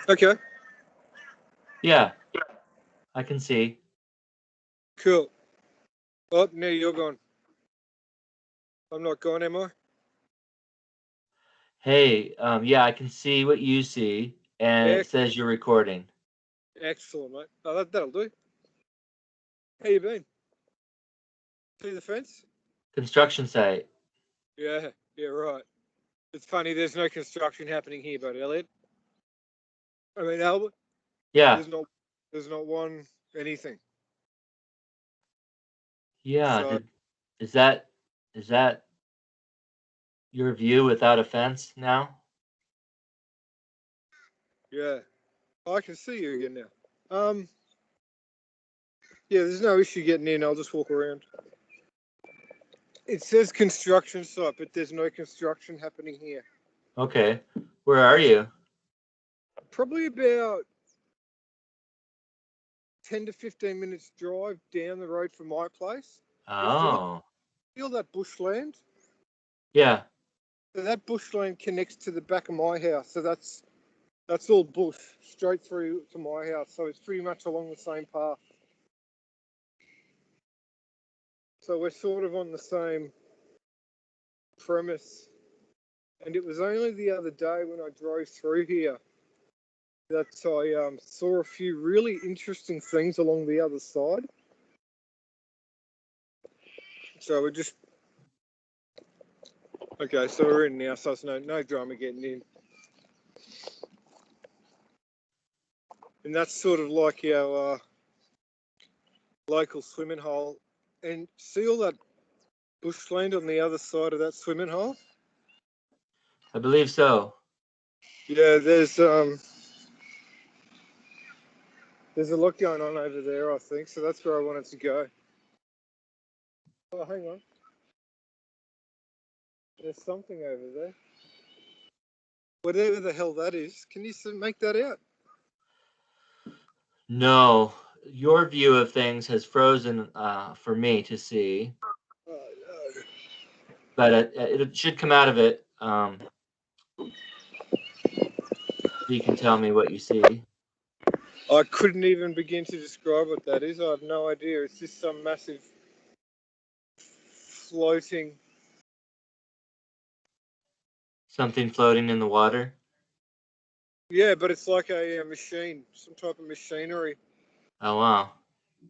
Okay, Yeah, I can see. cool. Oh, no, you're gone. I'm not gone, am I? Hey, yeah, I can see what you see, and it Ec- says you're recording. Excellent, mate. Oh, that'll do. How you been? See the fence? Construction site. Yeah, right. It's funny, there's no construction happening here, but Elliot. I mean, Albert, Yeah, there's not, there's not one anything. yeah. So Is that your view without a fence now? yeah, I can see you again now. Yeah, there's no issue getting in. I'll just walk around. It says construction site, but there's no construction happening here. Okay. Where are you? Probably about 10 to 15 minutes drive down the road from my place. You Oh, feel that bushland? yeah. So that bushland connects to the back of my house. So that's all bush straight through to my house. So it's pretty much along the same path. So we're sort of on the same premise. And it was only the other day when I drove through here that I saw a few really interesting things along the other side. So we're just okay. So we're in now. So it's no drama getting in. And that's sort of like our local swimming hole. And see all that bushland on the other side of that swimming hole? I believe so. Yeah, there's a lot going on over there, I think. So that's where I wanted to go. Oh, hang on. There's something over there. Whatever the hell that is. Can you make that out? No, your view of things has frozen for me to see, Oh, no. but it should come out of it. So you can tell me what you see. I couldn't even begin to describe what that is. I have no idea. It's just some massive floating. Something floating in the water. Yeah, but it's like a machine, some type of machinery. Oh wow.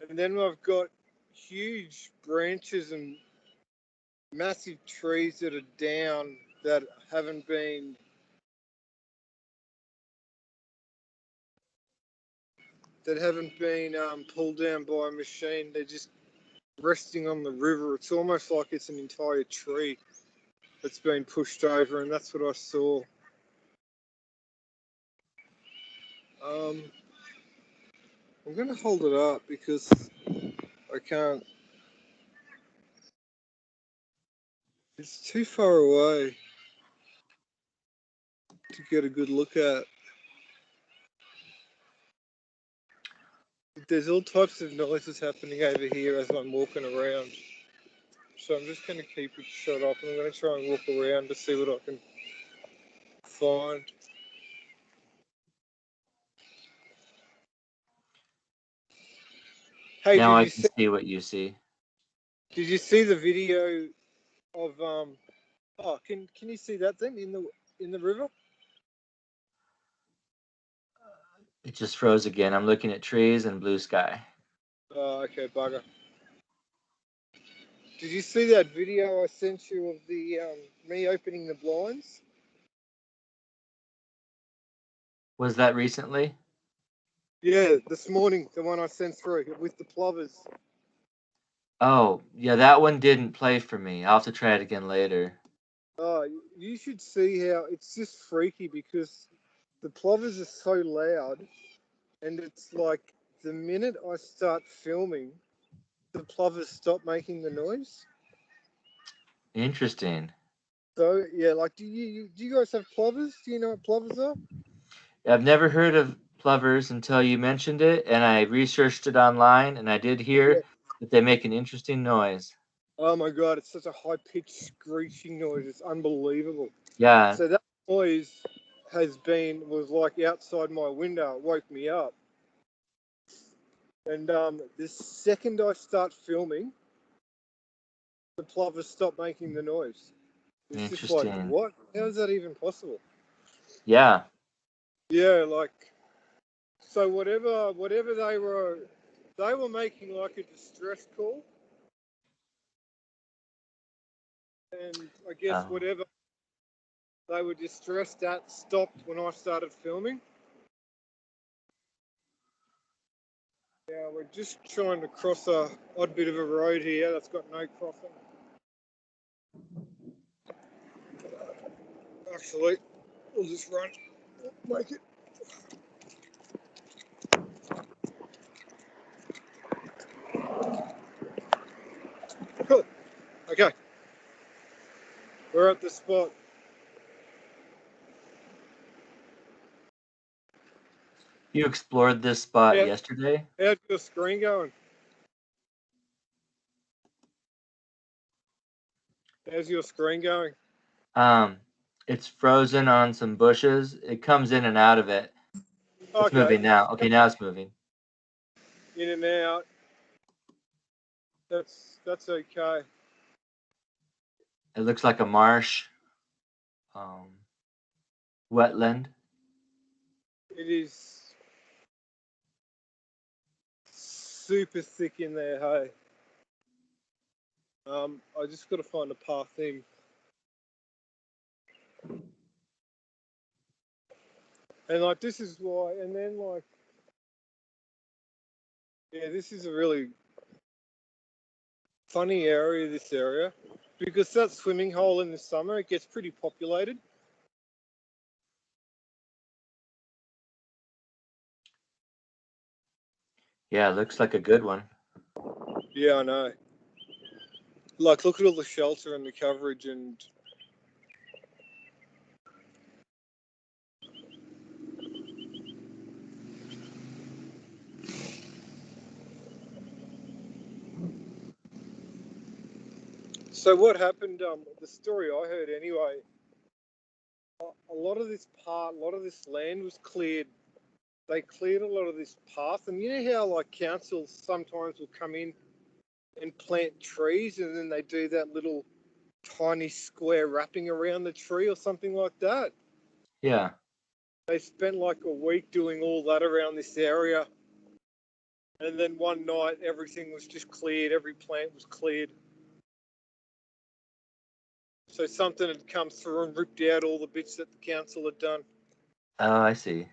And then I've got huge branches and massive trees that are down that haven't been pulled down by a machine. They're just resting on the river. It's almost like it's an entire tree that's been pushed over, and that's what I saw. I'm going to hold it up because I can't. It's too far away to get a good look at. There's all types of noises happening over here as I'm walking around. So I'm just going to keep it shut up and I'm going to try and walk around to see what I can find. Hey, Now I can see what you see. did you see the video of oh, can you see that thing in the river? It just froze again. I'm looking at trees and blue sky. Oh, okay, bugger. Did you see that video I sent you of the me opening the blinds? Was that recently? Yeah, this morning, the one I sent through with the plovers. Oh, yeah, that one didn't play for me. I'll have to try it again later. Oh, you should see how it's just freaky because the plovers are so loud, and it's like the minute I start filming, the plovers stop making the noise. Interesting. So yeah, like do you guys have plovers? Do you know what plovers are? I've never heard of plovers until you mentioned it, and I researched it online, and I did Yeah. hear that they make an interesting noise. Oh my god, it's such a high pitched screeching noise. It's unbelievable. Yeah, So that noise was like outside my window. It woke me up. And the second I start filming, the plovers stop making the noise. It's just like, Interesting. what? How is that even possible? Yeah. Yeah, like, so whatever they were making like a distress call, and I guess Oh. whatever they were distressed at stopped when I started filming. Yeah, we're just trying to cross a odd bit of a road here that's got no crossing. Actually, we'll just run, make it. Cool. Okay, we're at the spot. You explored this spot Yeah, yesterday? how's your screen going? How's your screen going? Um, it's frozen on some bushes. It comes in and out of it. It's Okay, moving now. Okay, now it's moving. in and out. That's okay. It looks like a marsh, um, wetland. It is super thick in there, hey. I just got to find a path in. And like this is why, and then like, yeah, this is a really funny area. This area, because that swimming hole in the summer, it gets pretty populated. Yeah, it looks like a good one. Yeah, I know. Like, look at all the shelter and the coverage, and so what happened? The story I heard anyway. A lot of this part, a lot of this land was cleared. They cleared a lot of this path, and you know how like councils sometimes will come in and plant trees, and then they do that little tiny square wrapping around the tree or something like that. Yeah. They spent like a week doing all that around this area, and then one night everything was just cleared. Every plant was cleared. So something had come through and ripped out all the bits that the council had done. Oh, I see.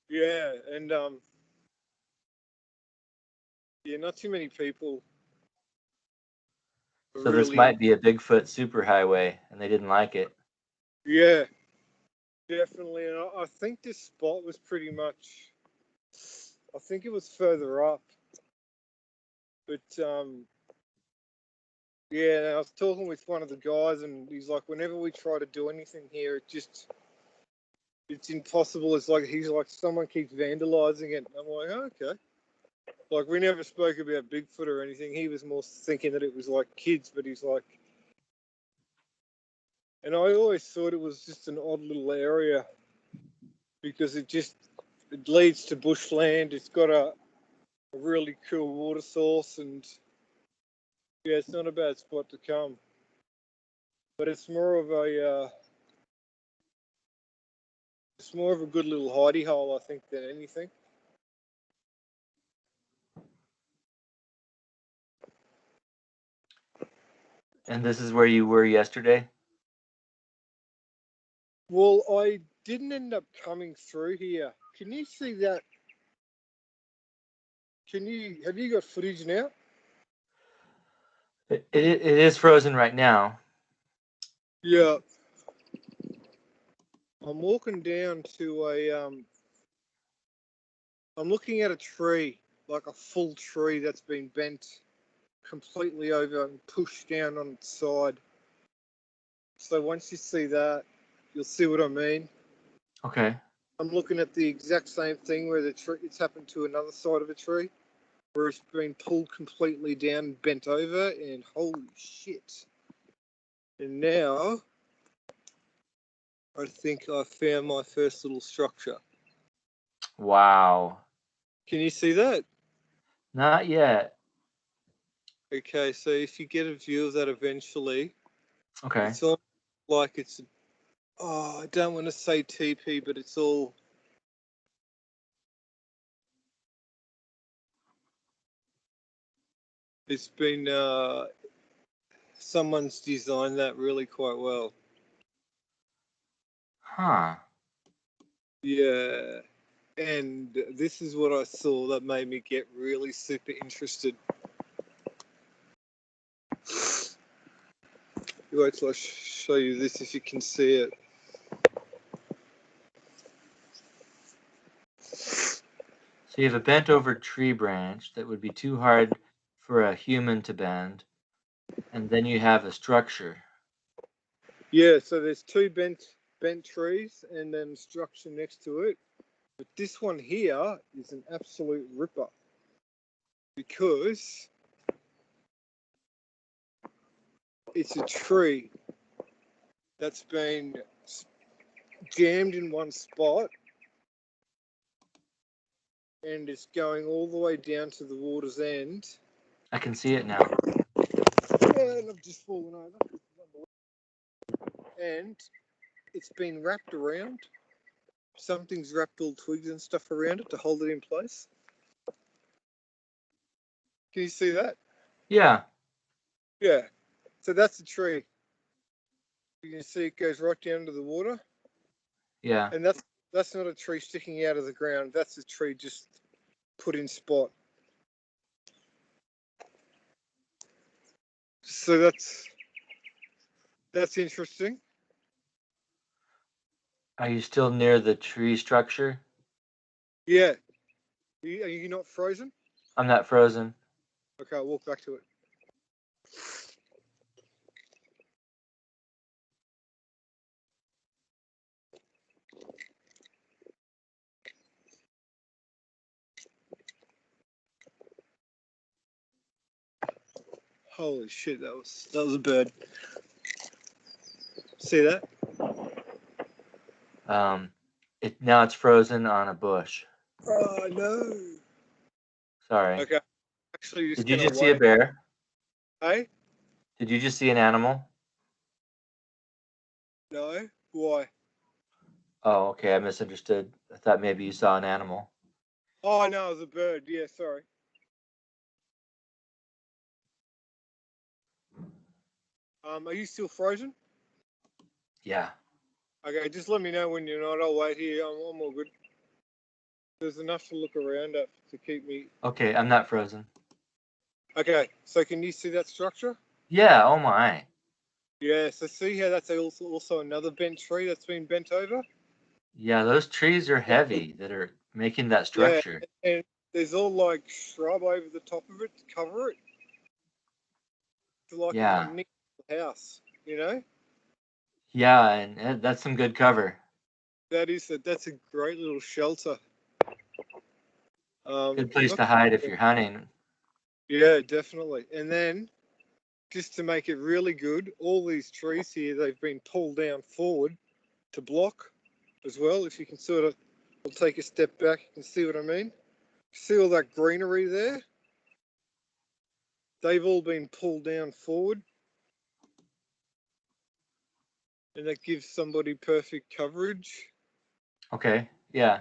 Yeah, and yeah, not too many people So this really. might be a Bigfoot superhighway, and they didn't like it. Yeah, definitely. And I think this spot was pretty much. I think it was further up, but yeah. I was talking with one of the guys, and he's like, whenever we try to do anything here, it's impossible. It's like he's like someone keeps vandalizing it. And I'm like, oh, okay. Like we never spoke about Bigfoot or anything. He was more thinking that it was like kids, but he's like, and I always thought it was just an odd little area because it leads to bushland. It's got a really cool water source, and yeah, it's not a bad spot to come. But it's more of a good little hidey hole, I think, than anything. And this is where you were yesterday? Well, I didn't end up coming through here. Can you see that? Have you got footage now? It is frozen right now. Yeah. I'm walking down to I'm looking at a tree, like a full tree that's been bent completely over and pushed down on its side. So once you see that, you'll see what I mean. Okay. I'm looking at the exact same thing where the tree, it's happened to another side of a tree where it's been pulled completely down and bent over, and holy shit. And now I think I found my first little structure. Wow. Can you see that? Not yet. Okay, so if you get a view of that eventually, Okay. it's all like it's. Oh, I don't want to say TP, but it's all. It's been. Someone's designed that really quite well. Huh. Yeah. And this is what I saw that made me get really super interested. Wait till I show you this if you can see it. So you have a bent over tree branch that would be too hard for a human to bend, and then you have a structure. Yeah, so there's two bent trees and then structure next to it. But this one here is an absolute ripper because it's a tree that's been jammed in one spot and it's going all the way down to the water's end. I can see it now. And I've just fallen over. And it's been wrapped around. Something's wrapped all twigs and stuff around it to hold it in place. Can you see that? Yeah. Yeah. So that's the tree. You can see it goes right down to the water. Yeah. And that's not a tree sticking out of the ground. That's a tree just put in spot. So that's interesting. Are you still near the tree structure? Yeah. Are you not frozen? I'm not frozen. Okay, I'll walk back to it. Holy shit, that was a bird. See that? Now it's frozen on a bush. Oh no. Sorry. Okay. Actually just Did you gonna just see a wait. bear? Hey? Did you just see an animal? No? Why? Oh, okay. I misunderstood. I thought maybe you saw an animal. Oh no, it was a bird. Yeah, sorry. Are you still frozen? Yeah. Okay, just let me know when you're not. I'll wait here. I'm all good. There's enough to look around at to keep me. Okay, I'm not frozen. Okay, so can you see that structure? Yeah, oh my. Yeah, so see how that's also another bent tree that's been bent over? Yeah, those trees are heavy that are making that Yeah, structure. and there's all like shrub over the top of it to cover it. It's like a Yeah. neat house, you know? Yeah, and that's some good cover. That's a great little shelter. Good I'm place not to hide if you're hunting. Yeah, definitely. And then just to make it really good, all these trees here they've been pulled down forward to block as well. If you can sort of, I'll take a step back. You can see what I mean. See all that greenery there? They've all been pulled down forward, and that gives somebody perfect coverage. Okay, yeah.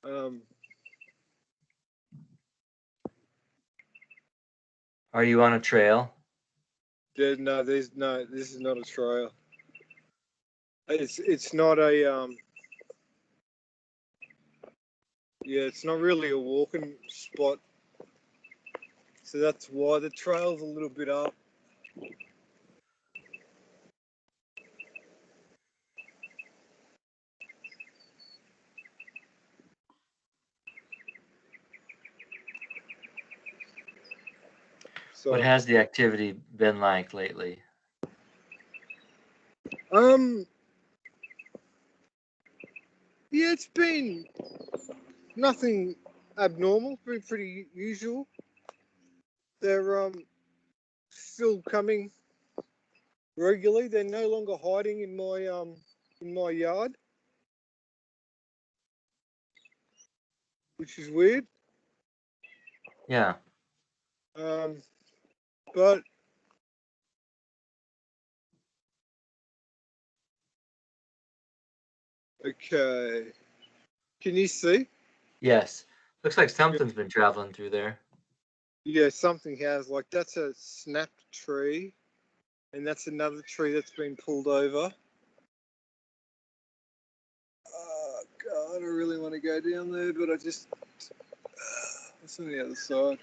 Um, Are you on a trail? This is not a trail. It's not a yeah, it's not really a walking spot. So that's why the trail's a little bit up. What So has the activity been like lately? um yeah, it's been nothing abnormal, been pretty usual. They're still coming regularly. They're no longer hiding in my yard, which is weird. Yeah. Um, but okay, can you see? Yes. Looks like Yeah, something's been traveling through there. yeah, something has. Like that's a snapped tree, and that's another tree that's been pulled over. Oh God, I really want to go down there, but I just it's on the other side.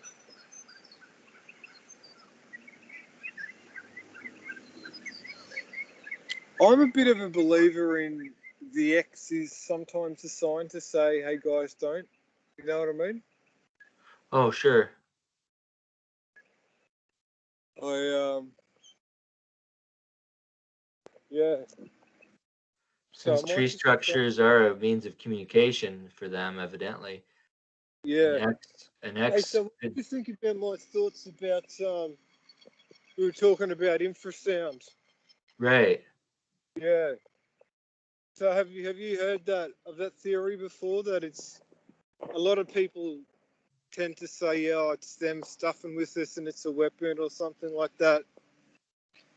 I'm a bit of a believer in the X is sometimes a sign to say, "Hey guys, don't." You know what I mean? Oh, sure. I yeah. So I Since might tree just try. structures are a means of communication for them, evidently, an Yeah. X, an Hey, X, so what do you think about my thoughts about we were talking about infrasound? right. Yeah. So have you heard that of that theory before that it's a lot of people tend to say, yeah, it's them stuffing with us and it's a weapon or something like that.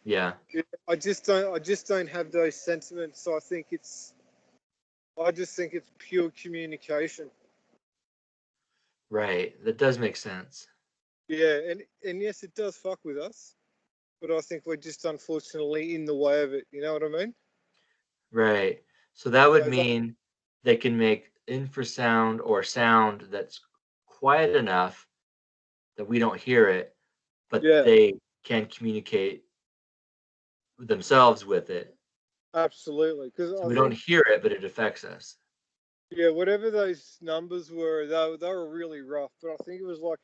Yeah, Yeah, I just don't have those sentiments. I just think it's pure communication. right. That does make sense. Yeah, and yes, it does fuck with us, but I think we're just unfortunately in the way of it. You know what I mean? Right. So that would So that, mean they can make infrasound or sound that's quiet enough that we don't hear it, but yeah, they can communicate themselves with it. absolutely. Because So I we don't think hear it, but it affects us. yeah, whatever those numbers were, they were really rough. But I think it was like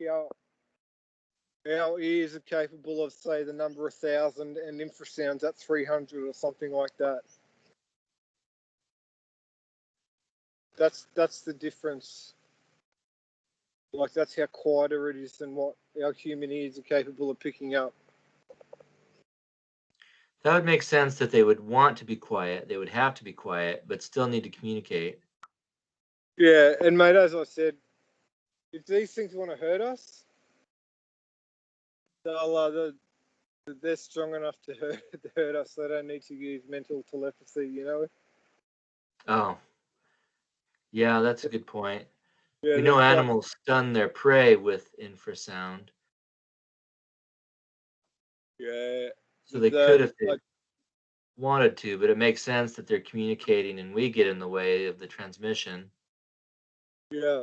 our ears are capable of say the number 1,000 and infrasounds at 300 or something like that. That's the difference. Like that's how quieter it is than what our human ears are capable of picking up. That would make sense that they would want to be quiet. They would have to be quiet, but still need to communicate. Yeah, and mate, as I said, if these things want to hurt us, they're strong enough to hurt us. They don't need to use mental telepathy, you know? Oh, yeah, that's a good point. Yeah, We they're know quite. animals stun their prey with infrasound, Yeah, so they the could if they like, wanted to, but it makes sense that they're communicating and we get in the way of the transmission. yeah,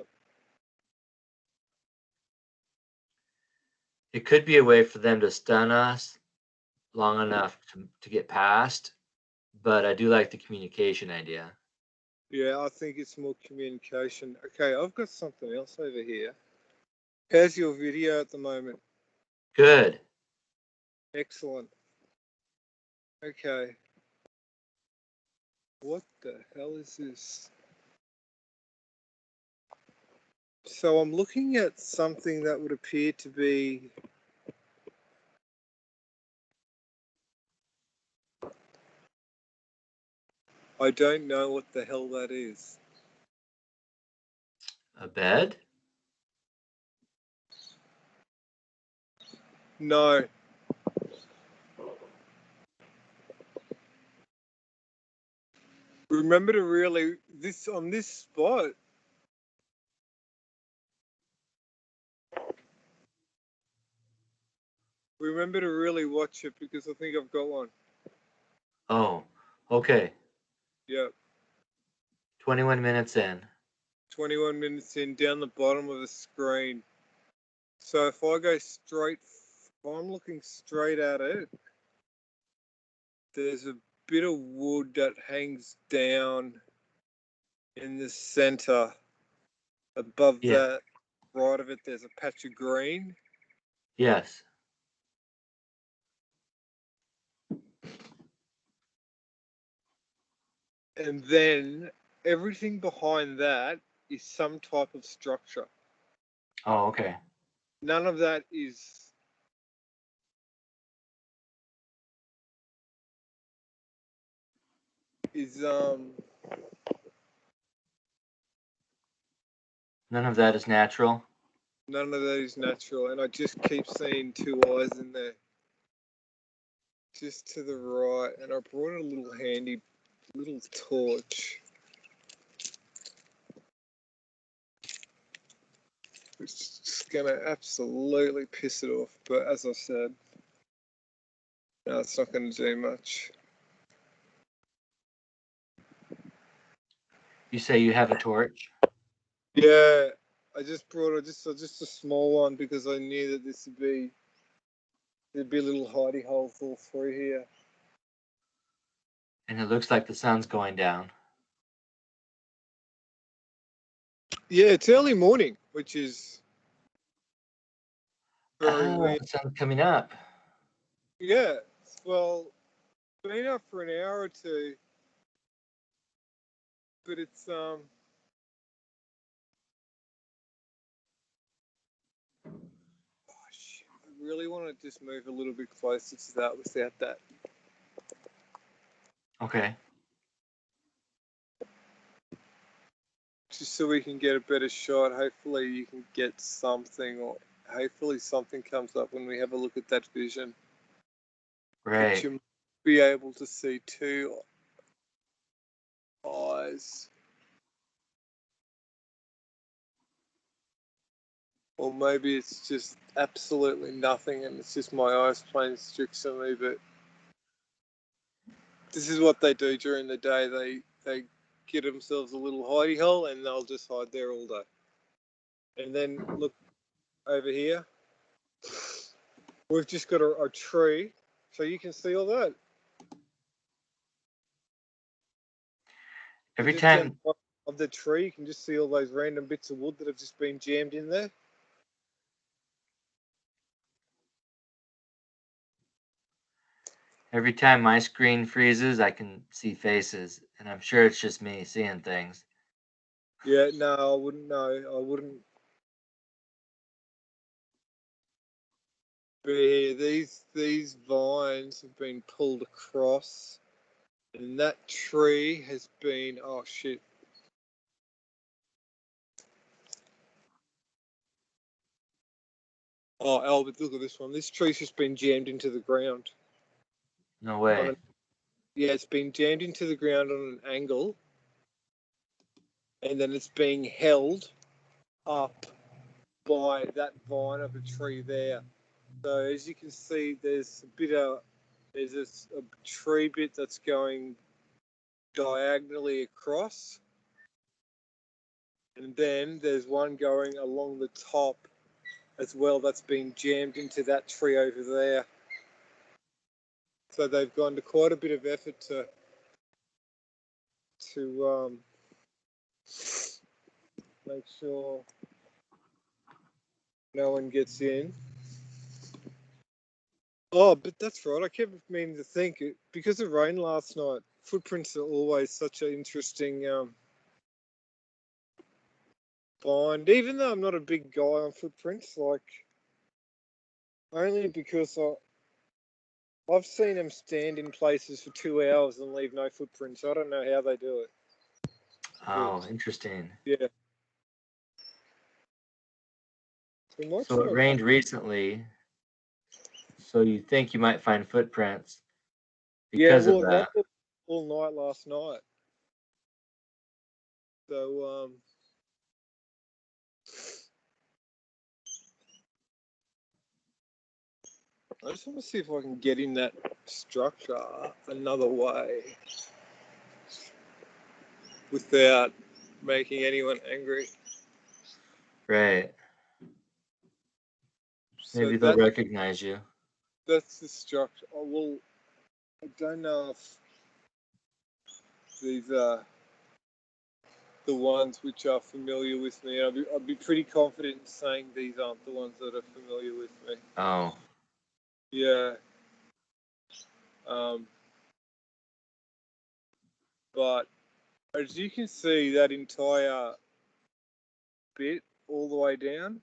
It could be a way for them to stun us long enough to get past, but I do like the communication idea. yeah. I think it's more communication. Okay, I've got something else over here. How's your video at the moment? Good. Excellent. Okay, what the hell is this? So I'm looking at something that would appear to be. I don't know what the hell that is. A bed? No. Remember to really this on this spot. Remember to really watch it because I think I've got one. Oh, okay. Yep. 21 minutes in. 21 minutes in, down the bottom of the screen. So if I go straight, if I'm looking straight at it, there's a bit of wood that hangs down in the center. Above Yeah. that, right of it, there's a patch of green. Yes. And then everything behind that is some type of structure. Oh, okay. None of that is is None of that is natural. none of that is natural, and I just keep seeing two eyes in there, just to the right. And I brought a little handy little torch, which is just gonna absolutely piss it off. But as I said, no, it's not gonna do much. You say you have a torch? Yeah, I just brought just a small one because I knew that there'd be a little hidey hole all through here. And it looks like the sun's going down. Yeah, it's early morning, which is very Oh, weird. the sun's coming up. Yeah, well, it's been up for an hour or two, but it's oh shit, I really want to just move a little bit closer to that without that. Okay. Just so we can get a better shot. Hopefully you can get something, or hopefully something comes up when we have a look at that vision. But Right. you might be able to see two eyes. Or maybe it's just absolutely nothing and it's just my eyes playing tricks on me, but this is what they do during the day. They get themselves a little hidey hole and they'll just hide there all day. And then look over here. We've just got a tree, so you can see all that. Every Just down the time bottom of the tree, you can just see all those random bits of wood that have just been jammed in there. every time my screen freezes, I can see faces, and I'm sure it's just me seeing things. Yeah, no, I wouldn't know. I wouldn't be here. These vines have been pulled across. And that tree has been, oh shit. Oh, Albert, look at this one. This tree's just been jammed into the ground. No On way. an, yeah, it's been jammed into the ground on an angle, and then it's being held up by that vine of a tree there. So as you can see, there's a tree bit that's going diagonally across, and then there's one going along the top as well that's been jammed into that tree over there. So they've gone to quite a bit of effort to make sure no one gets in. Oh, but that's right. I kept meaning to think it because of rain last night. Footprints are always such an interesting find. Even though I'm not a big guy on footprints, like only because I've seen them stand in places for 2 hours and leave no footprints. I don't know how they do it. Oh, But interesting. yeah, we might So it try. rained recently, so you think you might find footprints Yeah, because of well, it that. rained all night last night. So I just want to see if I can get in that structure another way without making anyone angry. Right. So Maybe they'll that recognize you. that's the structure. Oh, well, I don't know if these are the ones which are familiar with me. I'd be pretty confident in saying these aren't the ones that are familiar with me. Oh, Yeah. Um, but as you can see, that entire bit all the way down,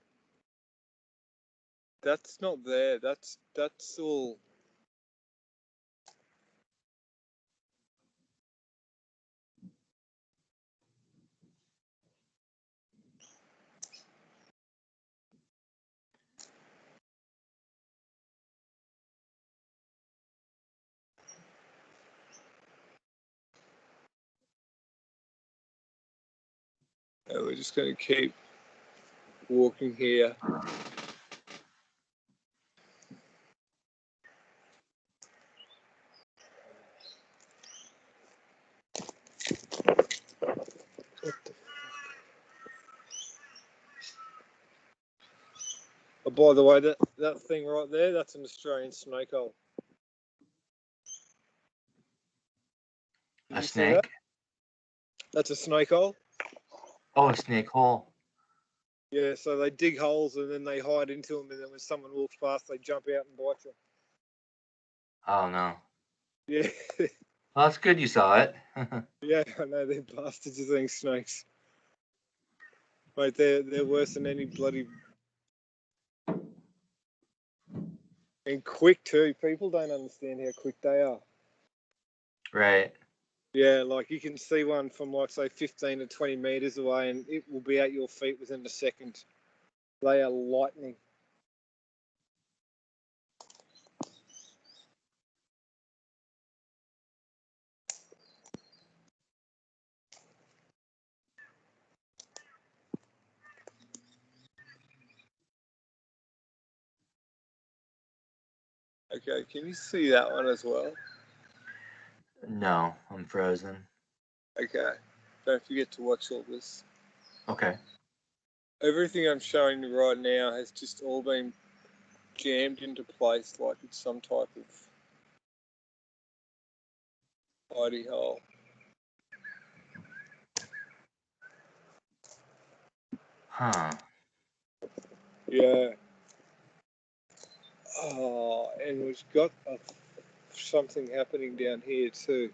that's not there. That's all. And we're just going to keep walking here. Oh, by the way, that thing right there, that's an Australian snake hole. A snake? That's a snake hole. Oh, a snake hole. Yeah, so they dig holes and then they hide into them, and then when someone walks past, they jump out and bite you. Oh, no. Yeah. Well, that's good you saw it. Yeah, I know, they're bastards of things snakes. Mate, they're worse than any bloody... And quick, too. People don't understand how quick they are. Right. Yeah, like you can see one from, like, say, 15 to 20 meters away, and it will be at your feet within a second. They are lightning. Okay, can you see that one as well? No, I'm frozen. Okay, don't forget to watch all this. Okay. Everything I'm showing you right now has just all been jammed into place like it's some type of hidey hole. Huh. Yeah. Oh, and we've got something happening down here too.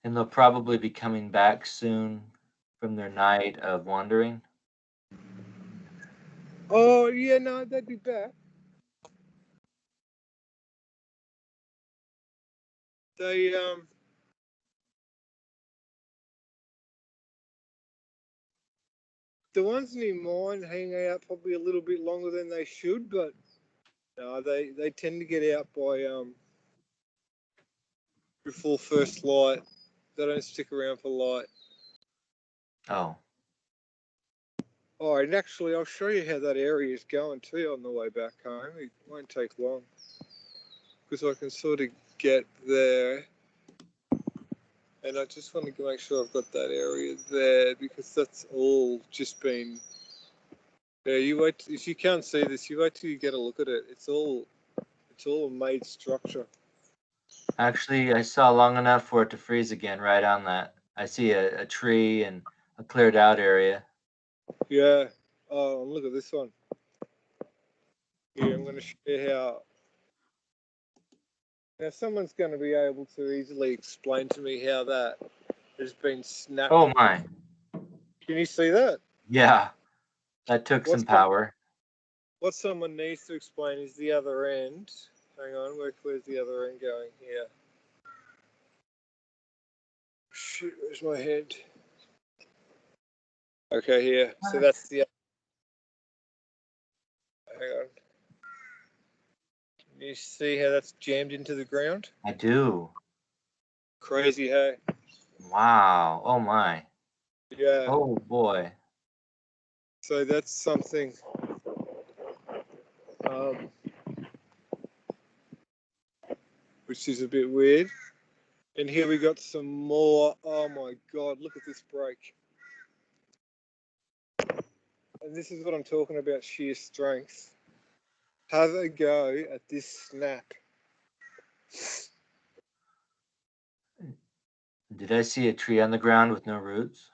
And they'll probably be coming back soon from their night of wandering. Oh, yeah, no, they'd be back. They, the ones near mine hang out probably a little bit longer than they should, but no, they tend to get out by before first light. They don't stick around for light. Oh. Oh, and actually, I'll show you how that area is going too on the way back home. It won't take long because I can sort of get there. And I just want to make sure I've got that area there because that's all just been... Yeah, you wait. If you can't see this, you wait till you get a look at it. It's all a made structure. Actually, I saw long enough for it to freeze again right on that. I see a tree and a cleared out area. Yeah. Oh, look at this one. Here, I'm going to show you how... Now, someone's going to be able to easily explain to me how that has been snapped. Oh my. Can you see that? Yeah. That took some power. What someone needs to explain is the other end. Hang on, where's the other end going here? Shit, where's my head? Okay, here. So that's the... Hang on. Can you see how that's jammed into the ground? I do. Crazy, hey? Wow. Oh my. Yeah. Oh boy. So that's something... which is a bit weird. And here we got some more. Oh my God, look at this break. And this is what I'm talking about, sheer strength. Have a go at this snap. Did I see a tree on the ground with no roots?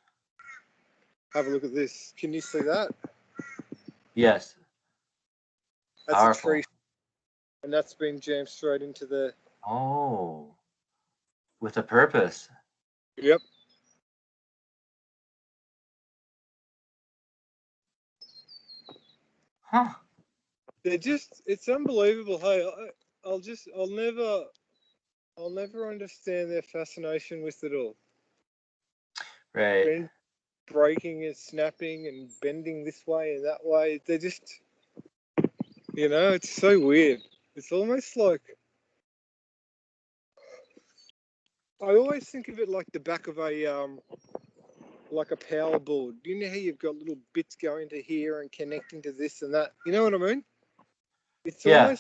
Have a look at this. Can you see that? Yes. That's Powerful. a tree. And that's been jammed straight into the... Oh. With a purpose. Yep. Huh. They're just... It's unbelievable. Hey, I'll never understand their fascination with it all. Right. Breaking and snapping and bending this way and that way. They're just... You know, it's so weird. It's almost like... I always think of it like the back of a like a power board. You know how you've got little bits going to here and connecting to this and that. You know what I mean? It's Yeah.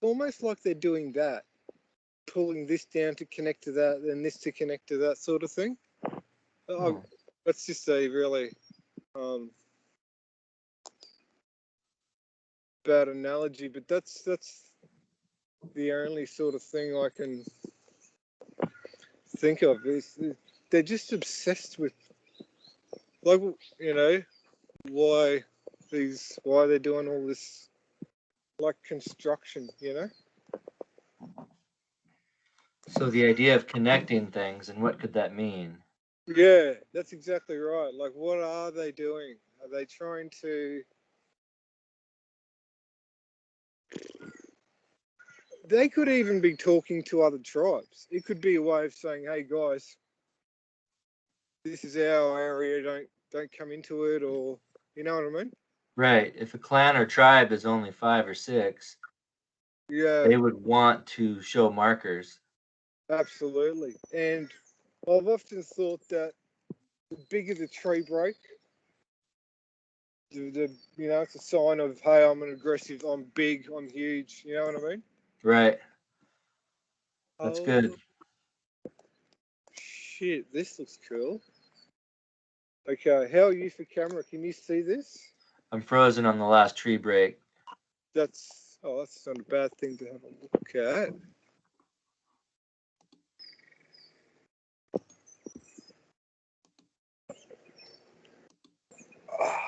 almost like they're doing that, pulling this down to connect to that, and this to connect to that sort of thing. Hmm. That's just a really um, bad analogy, but that's the only sort of thing I can think of. They're just obsessed with, like, you know, why why they're doing all this, like, construction, you know. So the idea of connecting things and what could that mean? Yeah, that's exactly right. Like, what are they doing? Are they trying to? They could even be talking to other tribes. It could be a way of saying, "Hey guys, this is our area. Don't come into it," or you know what I mean? Right. If a clan or tribe is only 5 or 6, Yeah, they would want to show markers. absolutely. And I've often thought that the bigger the tree break, the you know, it's a sign of, hey, I'm an aggressive, I'm big, I'm huge. You know what I mean? Right. That's Oh good. shit, this looks cool. Okay, how are you for camera? Can you see this? I'm frozen on the last tree break. That's not a bad thing to have a look at.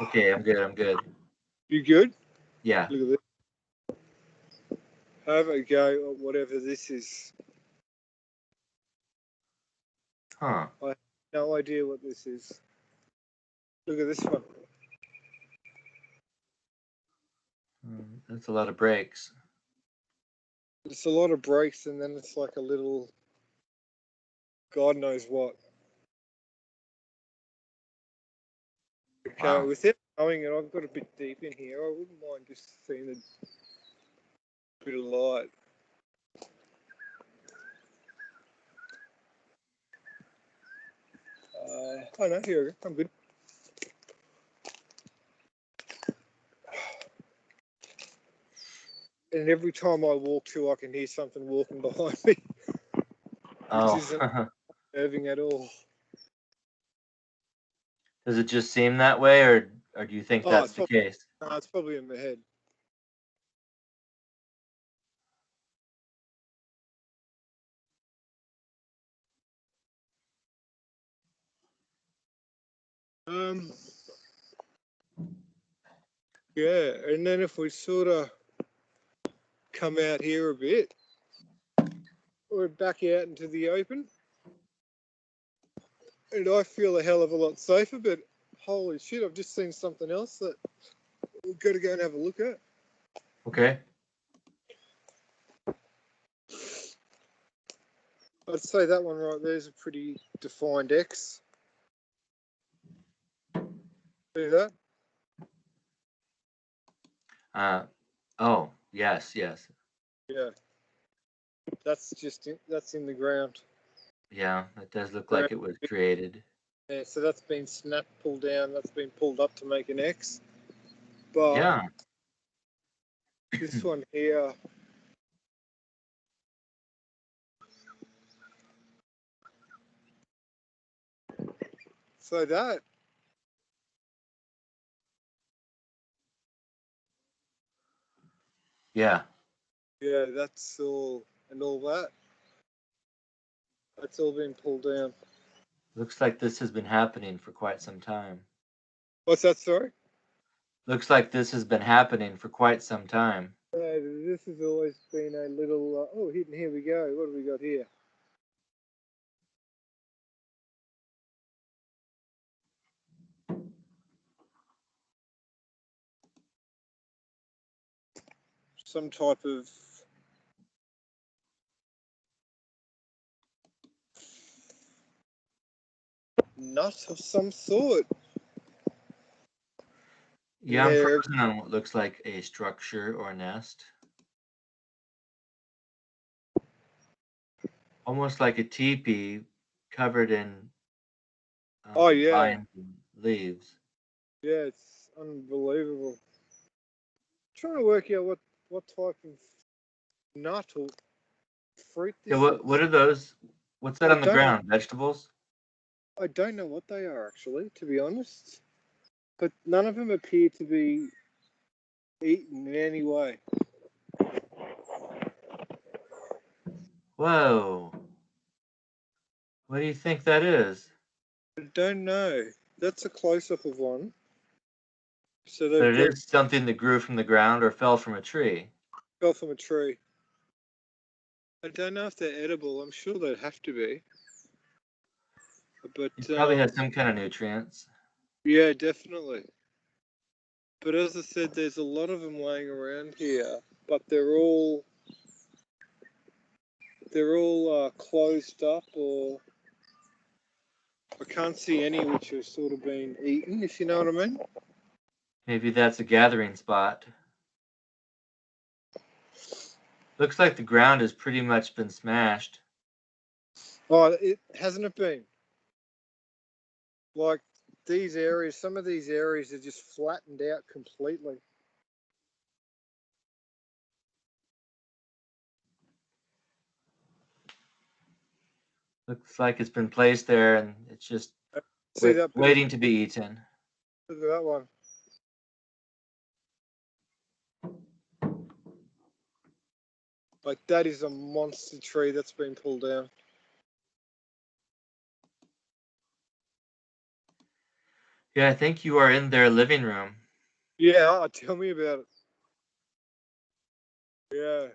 Okay, I'm good. I'm good. You good? Yeah. Look at this. Have a go at whatever this is. Huh. I have no idea what this is. Look at this one. That's a lot of breaks. It's a lot of breaks, and then it's like a little, God knows what. Okay, Wow. without knowing it, I've got a bit deep in here. I wouldn't mind just seeing a bit of light. Oh no, here we go. I'm good. And every time I walk too, I can hear something walking behind me, which isn't Oh. nerving at all. Does it just seem that way, or do you think Oh, that's the case? it's probably in my head. Um, yeah, and then if we sort of come out here a bit, we're back out into the open, and I feel a hell of a lot safer. But holy shit, I've just seen something else that we've got to go and have a look at. Okay. I'd say that one right there is a pretty defined X. See that? Uh. Oh, yes, yes. Yeah, that's in the ground. Yeah, that does look Ground. like it was created. Yeah, so that's been snapped, pulled down. That's been pulled up to make an X. But Yeah. this one here, so that, Yeah. yeah, that's all, and all that. That's all been pulled down. Looks like this has been happening for quite some time. What's that, sorry? Looks like this has been happening for quite some time. This has always been a little. Here we go. What have we got here? Some type of nut of some sort. And Yeah, I'm there, frozen on what looks like a structure or nest. Almost like a teepee covered in Oh yeah, vines and leaves. yeah, it's unbelievable. Trying to work out what type of nut or fruit Yeah, this what is. are those? What's that I on the don't know. ground? Vegetables? I don't know what they are actually, to be honest. But none of them appear to be eaten in any way. Whoa. What do you think that is? I don't know. That's a close up of one. So But they've it got is something that grew from the ground or fell from a tree. fell from a tree. I don't know if they're edible. I'm sure they'd have to be. It But probably has some kind of nutrients. yeah, definitely. But as I said, there's a lot of them laying around here, but they're all closed up, or I can't see any which have sort of been eaten. If you know what I mean. Maybe that's a gathering spot. Looks like the ground has pretty much been smashed. Oh, it hasn't it been like these areas? Some of these areas are just flattened out completely. Looks like it's been placed there and it's just See that bit of waiting to be eaten. look at that one. Like that is a monster tree that's been pulled down. Yeah, I think you are in their living room. Yeah, tell me about it. Yeah,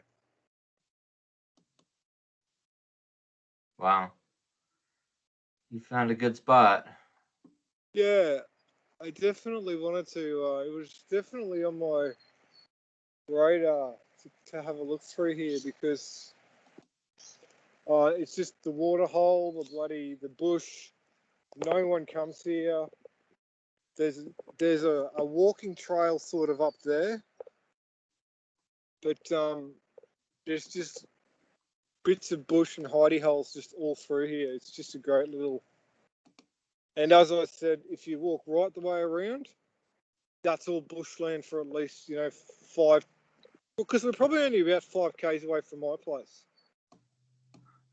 Wow. You found a good spot. yeah. I definitely wanted to. It was definitely on my radar to have a look through here because it's just the water hole, the bush. No one comes here. There's there's a walking trail sort of up there, but there's just bits of bush and hidey holes just all through here. It's just a great little. And as I said, if you walk right the way around, that's all bushland for at least 5. Because we're probably only about 5 k's away from my place,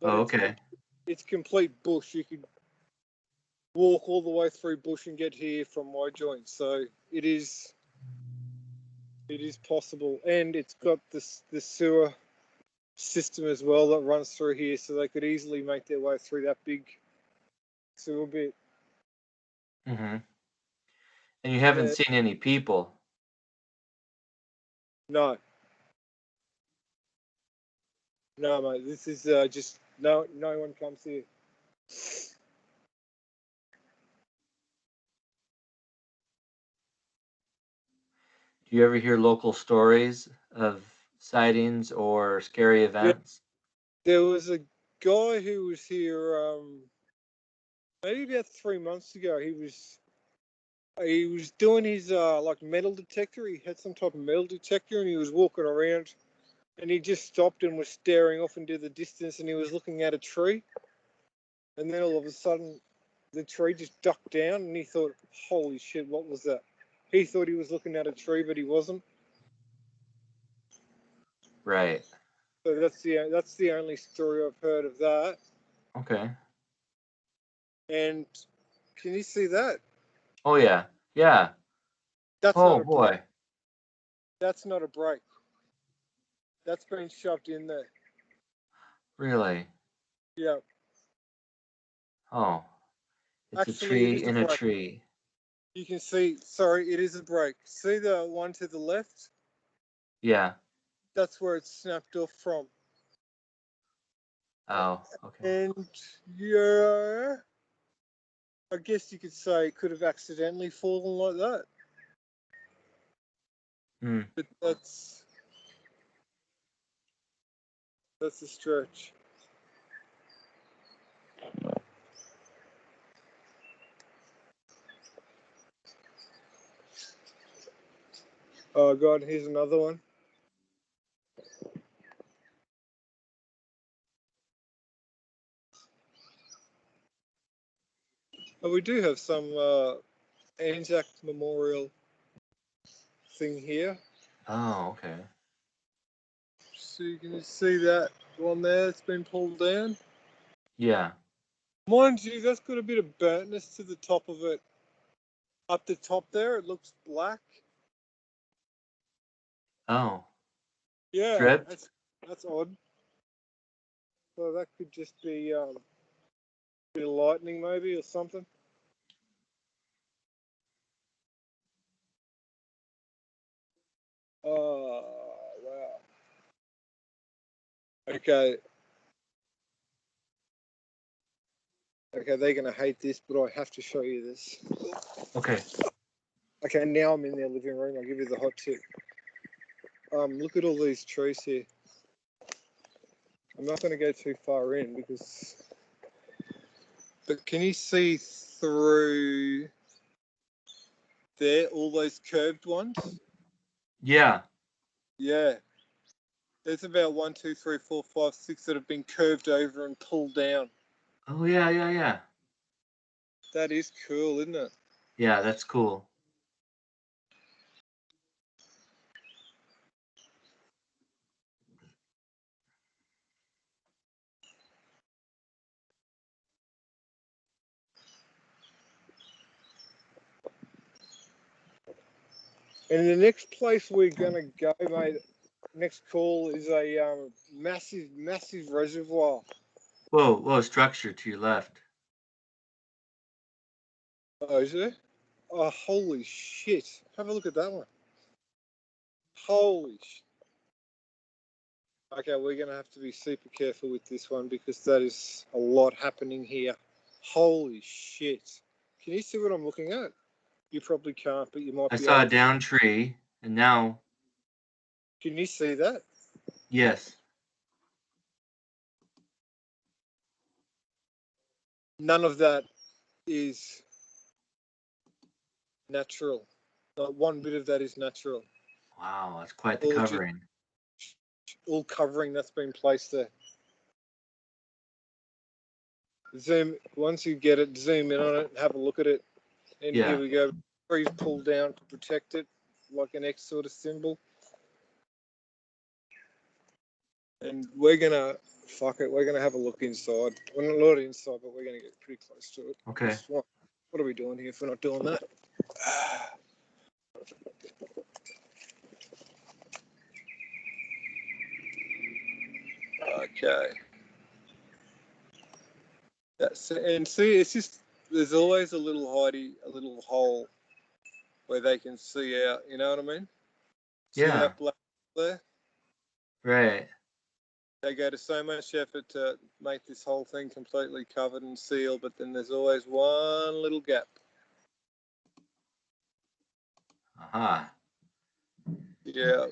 but Oh, okay. it's complete bush. You could walk all the way through bush and get here from my joint. So it is possible, and it's got this sewer system as well that runs through here, so they could easily make their way through that big sewer bit. Mm-hmm. And you haven't Yeah, seen any people. no, no, mate. This is just no one comes here. Do you ever hear local stories of sightings or scary Yeah, events? there was a guy who was here maybe about 3 months ago. He was doing his like metal detector. He had some type of metal detector, and he was walking around, and he just stopped and was staring off into the distance, and he was looking at a tree, and then all of a sudden, the tree just ducked down, and he thought, "Holy shit, what was that?" He thought he was looking at a tree, but he wasn't. Right. So that's the only story I've heard of that. Okay. And can you see that? Oh, yeah. Yeah. That's not Oh, a break. boy. That's not a break. That's been shoved in there. Really? Yeah. Oh, it's a Actually, it tree is a in a break. tree. You can see, sorry, it is a break. See the one to the left? Yeah. That's where it's snapped off from. Oh, okay. And yeah, I guess you could say it could have accidentally fallen like that. Hmm. But that's a stretch. Oh god, here's another one. But we do have some Anzac Memorial thing here. Oh, okay. So you can see that one there that's been pulled down. Yeah. Mind you, that's got a bit of burntness to the top of it. Up the top there, it looks black. Oh, Yeah, dripped. that's odd. So that could just be a bit of lightning maybe or something. Oh, wow. Okay. Okay, they're going to hate this, but I have to show you this. Okay. Okay, now I'm in their living room. I'll give you the hot tip. Look at all these trees here. I'm not going to go too far in because... But can you see through there, all those curved ones? Yeah. Yeah. There's about 1, 2, 3, 4, 5, 6 that have been curved over and pulled down. Oh, yeah, yeah, yeah. That is cool, isn't it? Yeah, that's cool. And the next place we're going to go, mate, next call is a massive, massive reservoir. Whoa, whoa, structure to your left. Oh, is there? Oh, holy shit. Have a look at that one. Holy shit. Okay, we're going to have to be super careful with this one because that is a lot happening here. Holy shit. Can you see what I'm looking at? You probably can't, but you might I be saw able a to. down tree, and now, Can you see that? yes. None of that is natural. Not one bit of that is natural. Wow, that's quite the All just covering. all covering that's been placed there. Zoom once you get it, zoom in on it, have a look at it. And Yeah. here we go. Trees pulled down to protect it, like an X sort of symbol. And we're gonna fuck it. We're gonna have a look inside. Well, not inside, but we're gonna get pretty close to it. Okay. What are we doing here if we're not doing that? Okay. That's and see, it's just there's always a little hidey, a little hole where they can see out. You know what I mean? See Yeah. that black there? Right. They go to so much effort to make this whole thing completely covered and sealed, but then there's always one little gap. Aha. Yeah.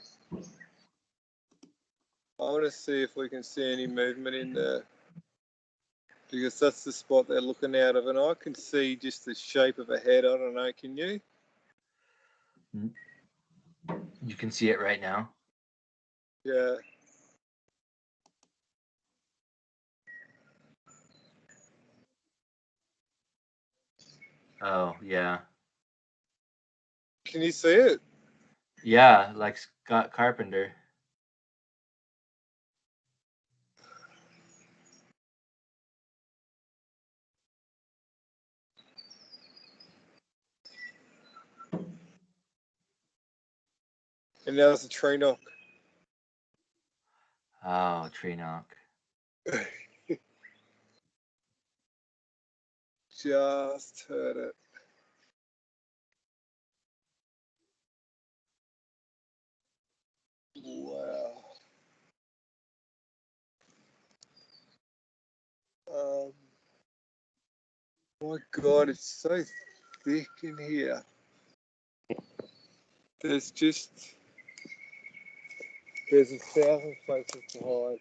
I want to see if we can see any movement in there because that's the spot they're looking out of, and I can see just the shape of a head. I don't know. Can you? You can see it right now. Yeah. Oh, yeah. Can you see it? Yeah, like Scott Carpenter. And now it's a tree knock. Oh, tree knock. Just heard it. Wow. My God, it's so thick in here. There's 1,000 places to hide.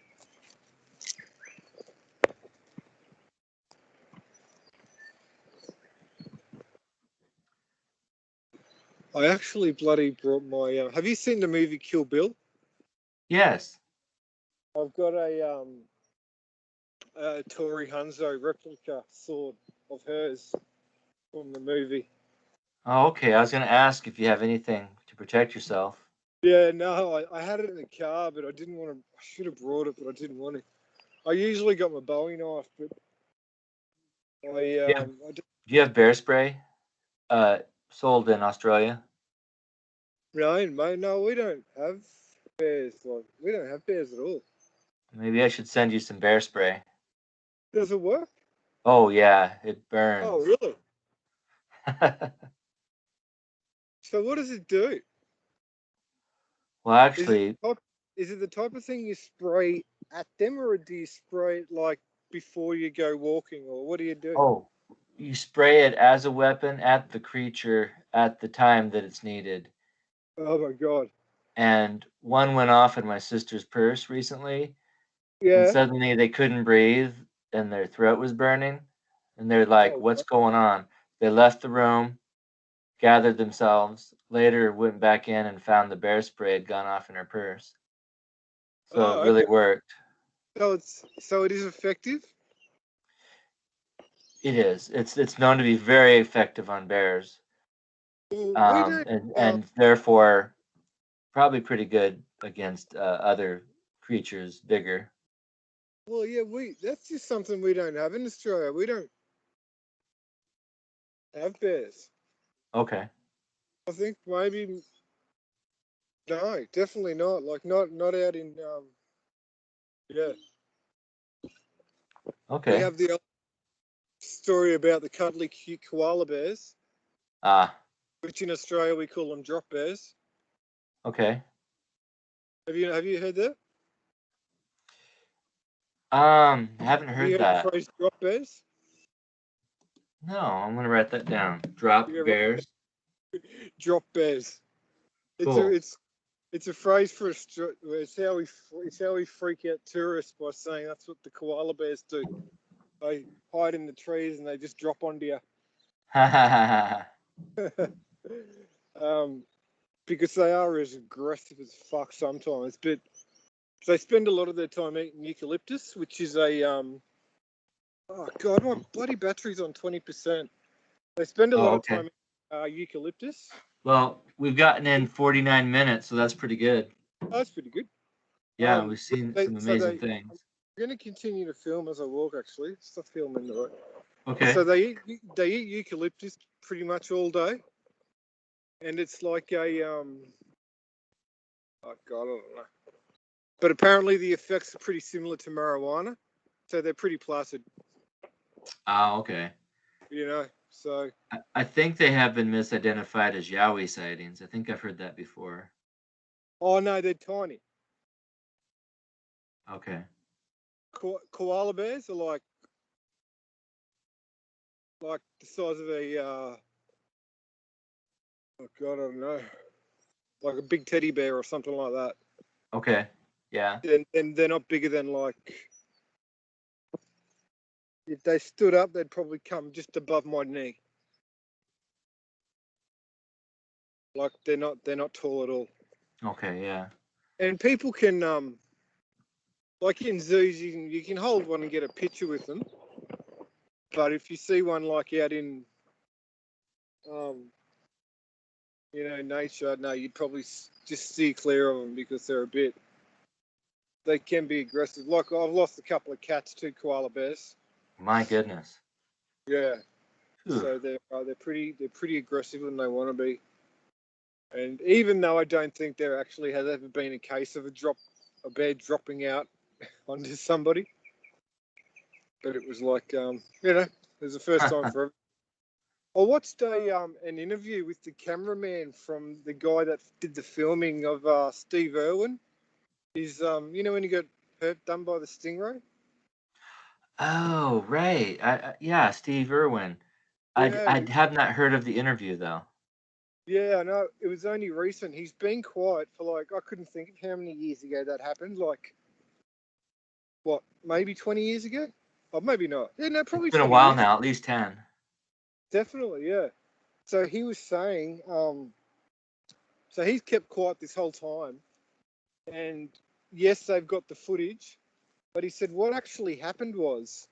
I actually bloody brought my. Have you seen the movie Kill Bill? Yes. I've got a Tori Hanzo replica sword of hers from the movie. Oh, okay. I was going to ask if you have anything to protect yourself. Yeah, no, I had it in the car, but I didn't want to. I should have brought it, but I didn't want to. I usually got my Bowie knife, but Yeah. I Do you have bear spray? Uh, Sold in Australia. no, mate, no, we don't have bears. Like we don't have bears at all. Maybe I should send you some bear spray. Does it work? Oh yeah, it Oh, burns. really? So what does it do? Well, Is it actually, type, is it the type of thing you spray at them, or do you spray it like before you go walking, or what do you do? oh, you spray it as a weapon at the creature at the time that it's needed. Oh my god. And one went off in my sister's purse recently, and Yeah. suddenly they couldn't breathe and their throat was burning. And they're like, Oh, "What's going on?" They left the room, gathered themselves, later went back in and found the bear spray had gone off in her purse. So it oh, really okay. worked. So it is effective. It is. It's known to be very effective on bears, Well, we don't. and therefore probably pretty good against other creatures bigger. Well, yeah, we that's just something we don't have in Australia. We don't have bears. Okay. I think maybe no, definitely not. Like not out in yeah. We Okay. have the story about the cuddly cute koala bears, Ah. which in Australia we call them drop bears. Okay. Have you heard that? Haven't Have you heard heard the that. phrase drop bears? No, I'm gonna write that down. Drop Yeah, right. bears. Drop bears. It's a Cool. it's a phrase for it's how we freak out tourists by saying that's what the koala bears do. They hide in the trees and they just drop onto you. um, because they are as aggressive as fuck sometimes. But they spend a lot of their time eating eucalyptus, which is a oh god, my bloody battery's on 20%. They spend a lot Oh, of okay. time eucalyptus. Well, we've gotten in 49 minutes, so that's pretty good. Oh, that's pretty good. Yeah, we've seen some So amazing they things. I'm going to continue to film as I walk. Actually, stop filming the right. Okay. So they eat eucalyptus pretty much all day, and it's like a oh god, I don't know. But apparently the effects are pretty similar to marijuana, so they're pretty placid, Ah, okay. you know. So I think they have been misidentified as Yowie sightings. I think I've heard that before. oh no, they're tiny. Okay. Koala bears are like the size of a oh god, I don't know, like a big teddy bear or something like that. Okay. Yeah. And they're not bigger than like if they stood up, they'd probably come just above my knee. Like they're not tall at all. Okay. Yeah. And people can like in zoos you can hold one and get a picture with them. But if you see one like out in um nature, no, you'd probably just steer clear of them because they can be aggressive. Like I've lost a couple of cats to koala bears. My goodness. Yeah, Whew. so they're pretty aggressive when they want to be. And even though I don't think there actually has ever been a case of a bear dropping out onto somebody, but it was like it was the first time for. I watched an interview with the cameraman from the guy that did the filming of Steve Irwin. He's when he got hurt done by the stingray. Oh, right. Yeah, Steve Irwin. Yeah, I have not heard of the interview though. yeah, I know. It was only recent. He's been quiet for like I couldn't think of how many years ago that happened. Like what, maybe 20 years ago? Or maybe not. Yeah, no, It's probably been a 20 while years. now, at least 10. Definitely, yeah. So he was saying, so he's kept quiet this whole time, and yes, they've got the footage, but he said what actually happened was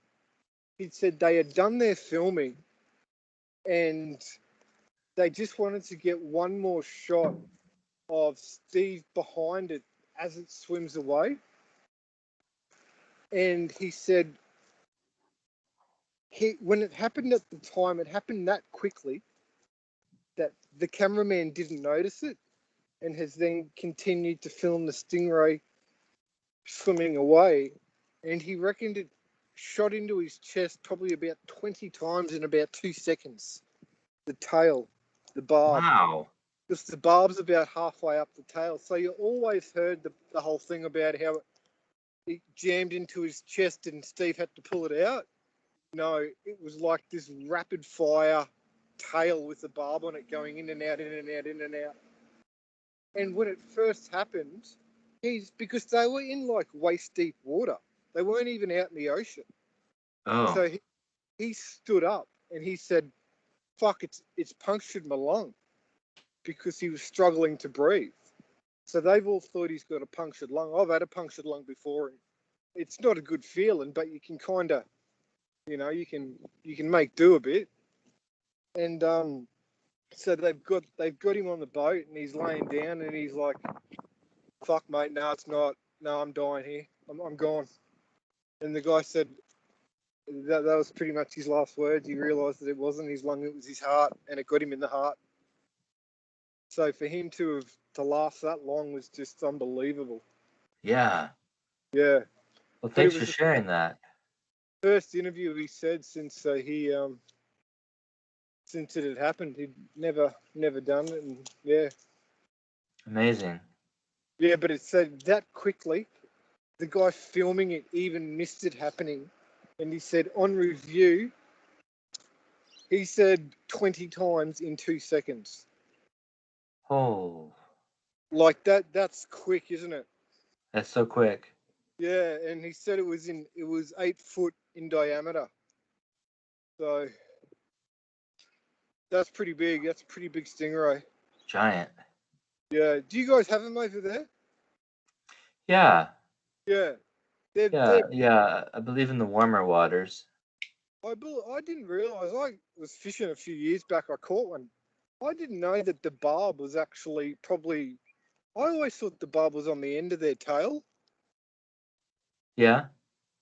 he said they had done their filming, and they just wanted to get one more shot of Steve behind it as it swims away. And he said when it happened at the time, it happened that quickly that the cameraman didn't notice it and has then continued to film the stingray swimming away. And he reckoned it shot into his chest probably about 20 times in about 2 seconds. The tail, the barb. Wow. Because the barb's about halfway up the tail. So you always heard the whole thing about how it jammed into his chest and Steve had to pull it out. No, it was like this rapid fire tail with the barb on it going in and out, in and out, in and out. And when it first happened, because they were in like waist deep water. They weren't even out in the ocean. Oh. So he stood up and he said, fuck, it's punctured my lung, because he was struggling to breathe. So they've all thought he's got a punctured lung. I've had a punctured lung before. It's not a good feeling, but you can kind of, you can make do a bit. And so they've got him on the boat, and he's laying down, and he's like, "Fuck, mate, no, it's not. No, I'm dying here. I'm gone." And the guy said that was pretty much his last words. He realised that it wasn't his lung; it was his heart, and it got him in the heart. So for him to last that long was just unbelievable. Yeah. Yeah. Well, thanks for sharing that. First interview he said since since it had happened. He'd never done it, and yeah. Amazing. Yeah, but it said that quickly. The guy filming it even missed it happening, and he said on review, he said 20 times in 2 seconds. Oh. Like that's quick, isn't it? That's so quick. Yeah, and he said it was 8 foot in diameter. So that's pretty big. That's a pretty big stingray. Giant. Yeah. Do you guys have them over there? Yeah. Yeah. Yeah. I believe in the warmer waters. I didn't realise. I was fishing a few years back. I caught one. I didn't know that the barb was actually probably. I always thought the barb was on the end of their tail. Yeah.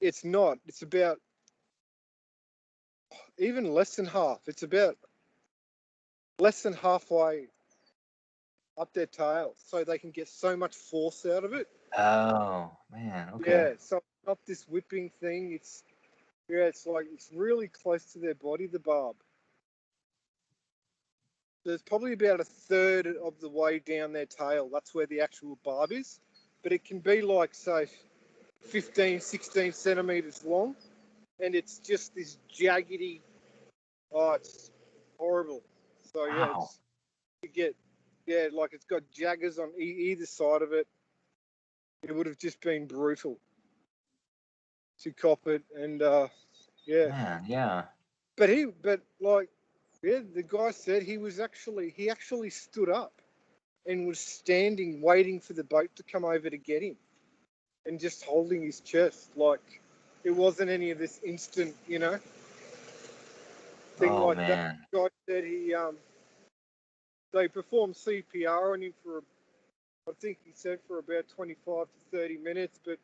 It's not. It's about even less than half. It's about less than halfway up their tail, so they can get so much force out of it. Oh man. Okay. Yeah. So it's not this whipping thing. It's like it's really close to their body. The barb. There's probably about a third of the way down their tail. That's where the actual barb is. But it can be like, say, 15, 16 centimeters long. And it's just this jaggedy, it's horrible. So, yeah, Wow. like it's got jaggers on either side of it. It would have just been brutal to cop it. And, yeah. Man. Yeah. But the guy said he actually stood up and was standing waiting for the boat to come over to get him and just holding his chest. Like it wasn't any of this instant, thing Oh like that. man. The guy said they performed CPR on him I think he said for about 25 to 30 minutes, but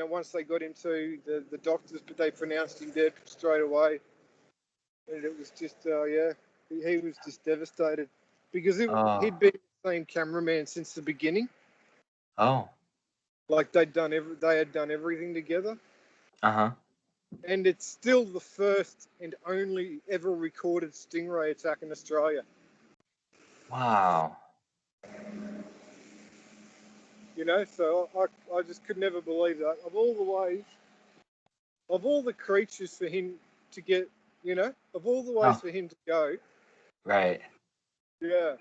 once they got him to the doctors, but they pronounced him dead straight away. And it was just, he was just devastated because he'd been the same cameraman since the beginning. Oh. Like they had done everything together. Uh-huh. And it's still the first and only ever recorded stingray attack in Australia. Wow. So I just could never believe that. Of all the ways, of all the creatures for him to get, of all the ways for him to go. Right. Yeah.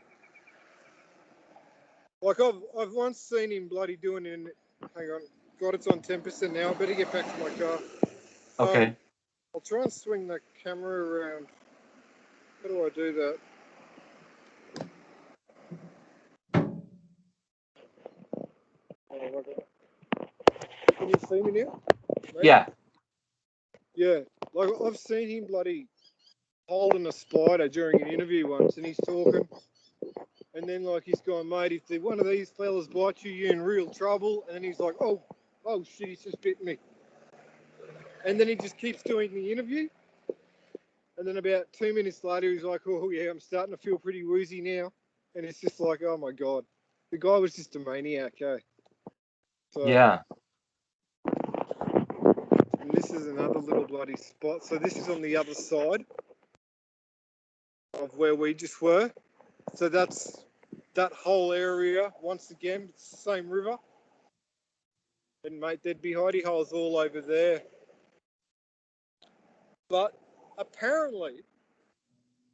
Like I've once seen him bloody doing it. Hang on, God, it's on 10% now. I better get back to my car. Okay. I'll try and swing the camera around. How do I do that? Oh, can you see me now? Maybe? Yeah. Yeah. Like I've seen him bloody holding a spider during an interview once, and he's talking, and then like he's going, mate, if one of these fellas bites you, you're in real trouble. And then he's like, oh shit, he's just bit me. And then he just keeps doing the interview. And then about 2 minutes later, he's like, oh yeah, I'm starting to feel pretty woozy now. And it's just like, oh my god, the guy was just a maniac, eh? So, Yeah. And this is another little bloody spot. So this is on the other side of where we just were. So that's that whole area. Once again, it's the same river. And mate, there'd be hidey holes all over there. But apparently,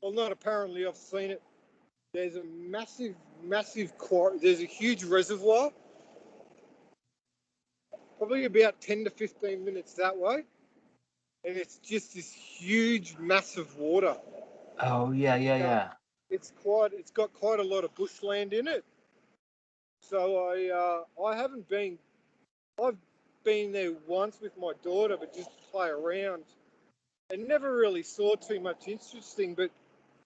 well, not apparently, I've seen it. There's a massive quarry. There's a huge reservoir, probably about 10 to 15 minutes that way. And it's just this huge, massive water. Oh, yeah. It's got quite a lot of bushland in it. So I haven't been. I've been there once with my daughter, but just to play around, and never really saw too much interesting. But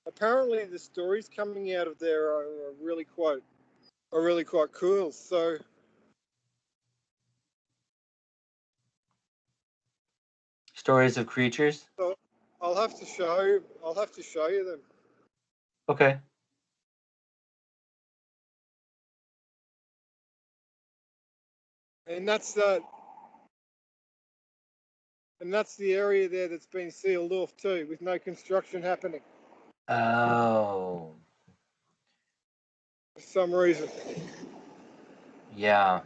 apparently, the stories coming out of there are really quite cool. So Stories of creatures. I'll have to show you them. Okay. And that's the area there that's been sealed off too, with no construction happening Oh. for some reason. Yeah.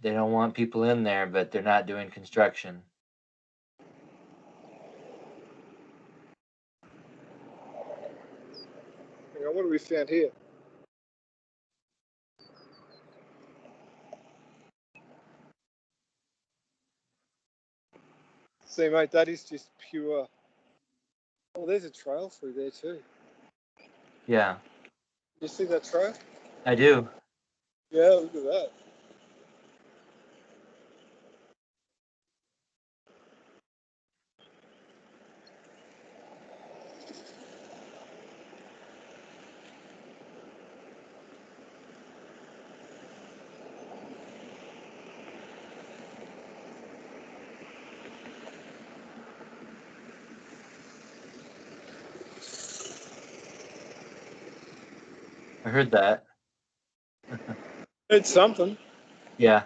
They don't want people in there, but they're not doing construction. Hang on, what have we found here? See, mate, that is just pure. Oh, there's a trail through there too. Yeah. You see that trail? I do. Yeah, look at that. I heard that. It's something. Yeah.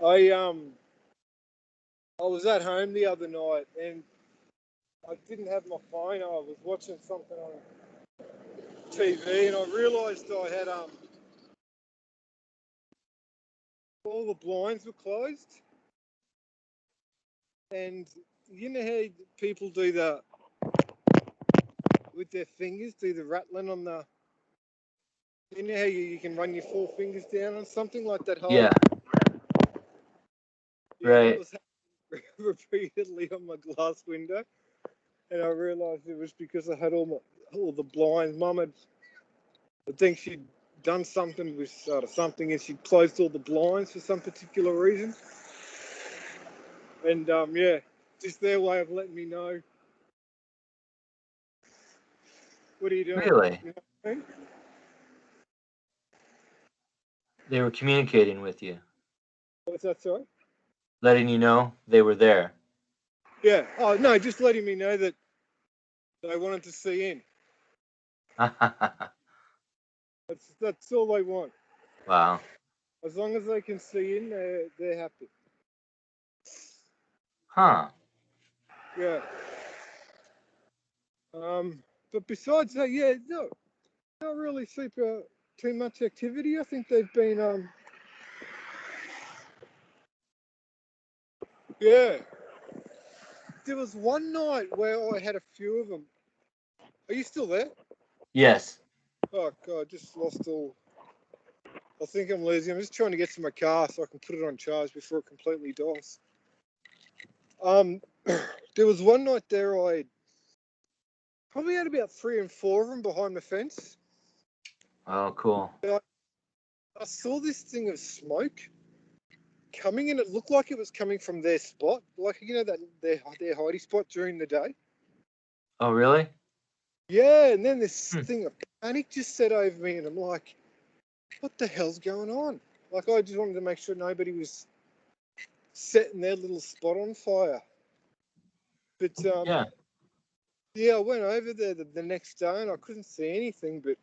I was at home the other night and I didn't have my phone. I was watching something on TV and I realised I had all the blinds were closed. And you know how people do the with their fingers, do the rattling on the. You know how you can run your 4 fingers down on something like that. Whole, Yeah. That Right. was happening repeatedly on my glass window, and I realised it was because I had all the blinds. Mum had, I think she'd done something with something, and she'd closed all the blinds for some particular reason. And yeah, just their way of letting me know. What are you doing? Really? You know what I mean? They were communicating with you, What's that, sorry? letting you know they were there. Yeah. Oh no, just letting me know that they wanted to see in. That's all they want. Wow. As long as they can see in, they're happy. Huh. Yeah. But besides that, yeah, no, not really super too much activity. I think they've been yeah. There was one night where I had a few of them. Are you still there? Yes. Oh god, I just lost all. I think I'm losing. I'm just trying to get to my car so I can put it on charge before it completely dies. There was one night there I probably had about 3 and 4 of them behind the fence. Oh, cool. I saw this thing of smoke coming, and it looked like it was coming from their spot, like that their hidey spot during the day. Oh, really? Yeah, and then this Hmm. thing of panic just set over me, and I'm like, what the hell's going on? Like, I just wanted to make sure nobody was setting their little spot on fire. But Yeah. yeah, I went over there the next day, and I couldn't see anything, but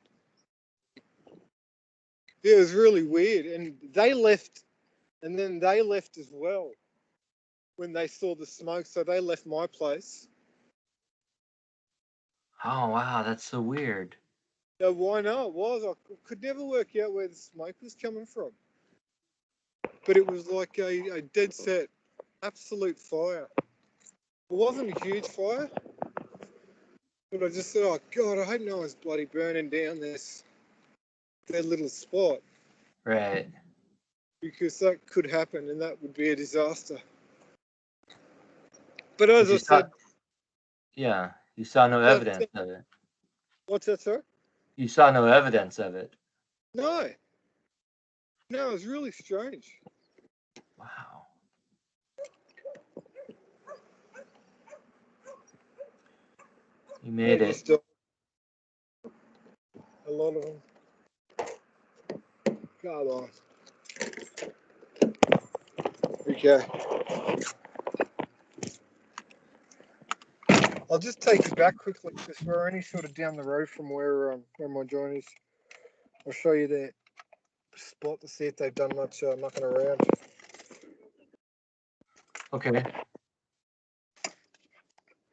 yeah, it was really weird. And they left, and then they left as well when they saw the smoke, so they left my place. Oh, wow, that's so weird. Yeah, why not? It was. I could never work out where the smoke was coming from. But it was like a dead set, absolute fire. It wasn't a huge fire, but I just said, oh, God, I hope no one's bloody burning down their little spot, Right. because that could happen and that would be a disaster. But as But I you saw, said, yeah, you saw no that, evidence of it. what's that, sir? You saw no evidence of it. No. No, it was really strange. Wow. You They made it. just, a lot of them. Come on. Okay. I'll just take you back quickly because we're only sort of down the road from where my joint is. I'll show you that spot to see if they've done much mucking around. Okay.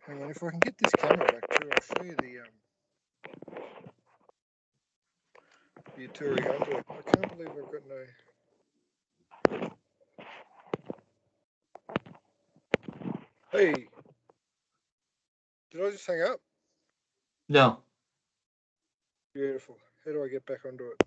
Hang on, if I can get this camera back too, I'll show you the Aturi Hunter. I can't believe I've got no. Hey, did I just hang up? No. Beautiful. How do I get back onto it?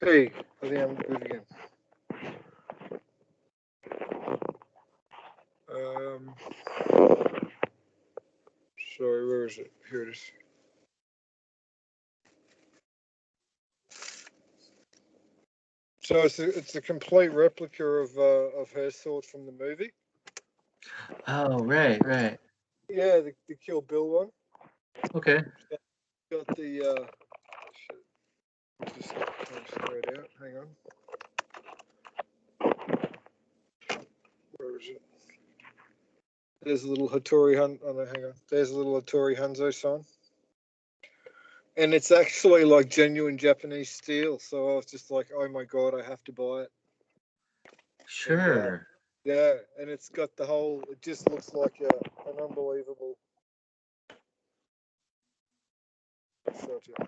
Hey, I think I'm good again. Um, sorry, where is it? Here it is. So it's a complete replica of her sword from the movie. Oh, right, right. Yeah, the Kill Bill one. Okay. Got the shit. Just throw it out. Hang on. Where is it? There's a little Hattori Hun. Oh no, hang on. There's a little Hattori Hanzo sign. And it's actually like genuine Japanese steel. So I was just like, oh my God, I have to buy it. And Sure. yeah, and it's got the whole, it just looks like an unbelievable. Shot, yeah.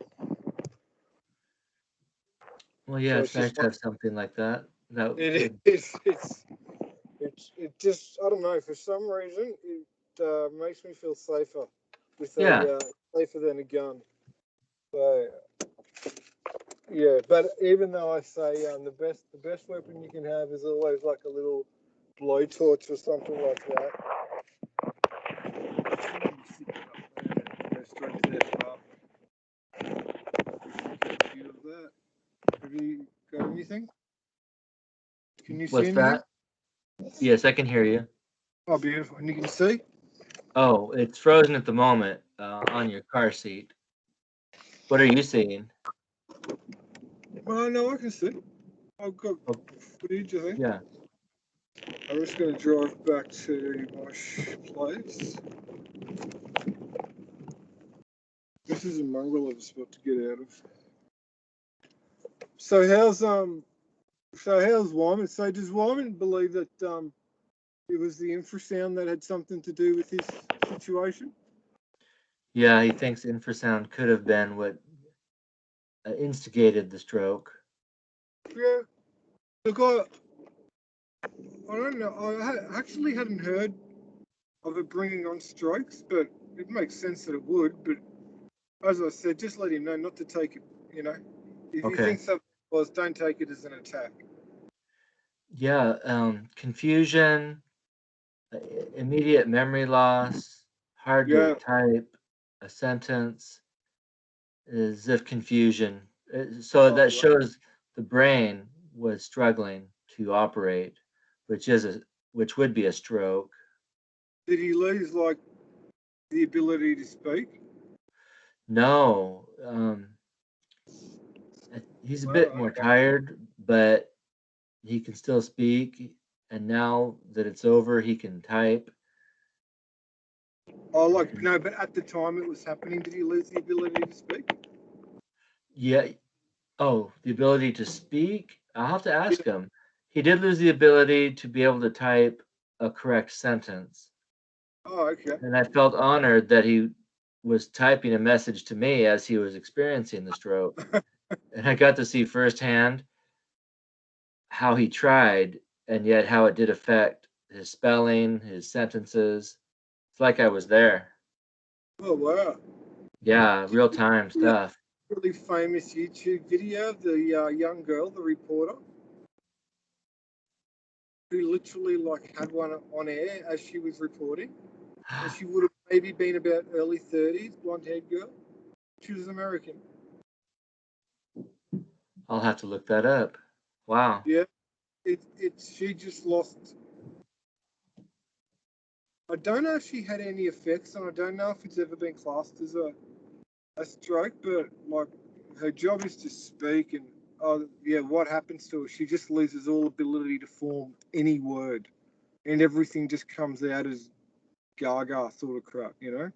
Well, yeah, So it's it's nice just to have something like that. That it would, is it just, I don't know, for some reason it makes me feel safer with yeah, safer than a gun. So yeah, but even though I say the best weapon you can have is always like a little blowtorch or something like that. Go straight to their top. Get a view of that. Have you got anything? Can you see what's anything? that? Yes, I can hear you. Oh, beautiful. And you can see? Oh, it's frozen at the moment on your car seat. What are you seeing? Oh, no, I can see. I've got Oh, footage, I think. yeah. I'm just going to drive back to my place. This is a mongrel of a spot to get out of. So how's Wyman? So does Wyman believe that it was the infrasound that had something to do with his situation? Yeah, he thinks infrasound could have been what instigated the stroke. Yeah. Look, I don't know. I actually hadn't heard of it bringing on strokes, but it makes sense that it would. But As I said, just let him know not to take it. You know, if you Okay. think something was, don't take it as an attack. Yeah, confusion, uh, immediate memory loss, hard to Yeah. type a sentence, is of confusion. So Oh, that wow. shows the brain was struggling to operate, which is a which would be a stroke. Did he lose like the ability to speak? No, he's a bit Wow. more Okay. tired, but he can still speak. And now that it's over, he can type. Oh, He like can, no, but at the time it was happening, did he lose the ability to speak? yeah. Oh, the ability to speak? I'll have to Yeah. ask him. He did lose the ability to be able to type a correct sentence. Oh, okay. And I felt honored that he was typing a message to me as he was experiencing the stroke. And I got to see firsthand how he tried and yet how it did affect his spelling, his sentences. It's like I was there. Oh, wow. Yeah, Did real you time see that stuff. really famous YouTube video of the young girl, the reporter, who literally like had one on air as she was reporting, and she would have maybe been about early 30s, blonde-haired girl. She was American. I'll have to look that up. Wow. Yeah, she just lost. I don't know if she had any effects, and I don't know if it's ever been classed as a stroke, but like her job is to speak, and oh yeah, what happens to her? She just loses all ability to form any word, and everything just comes out as gaga sort of crap, you know.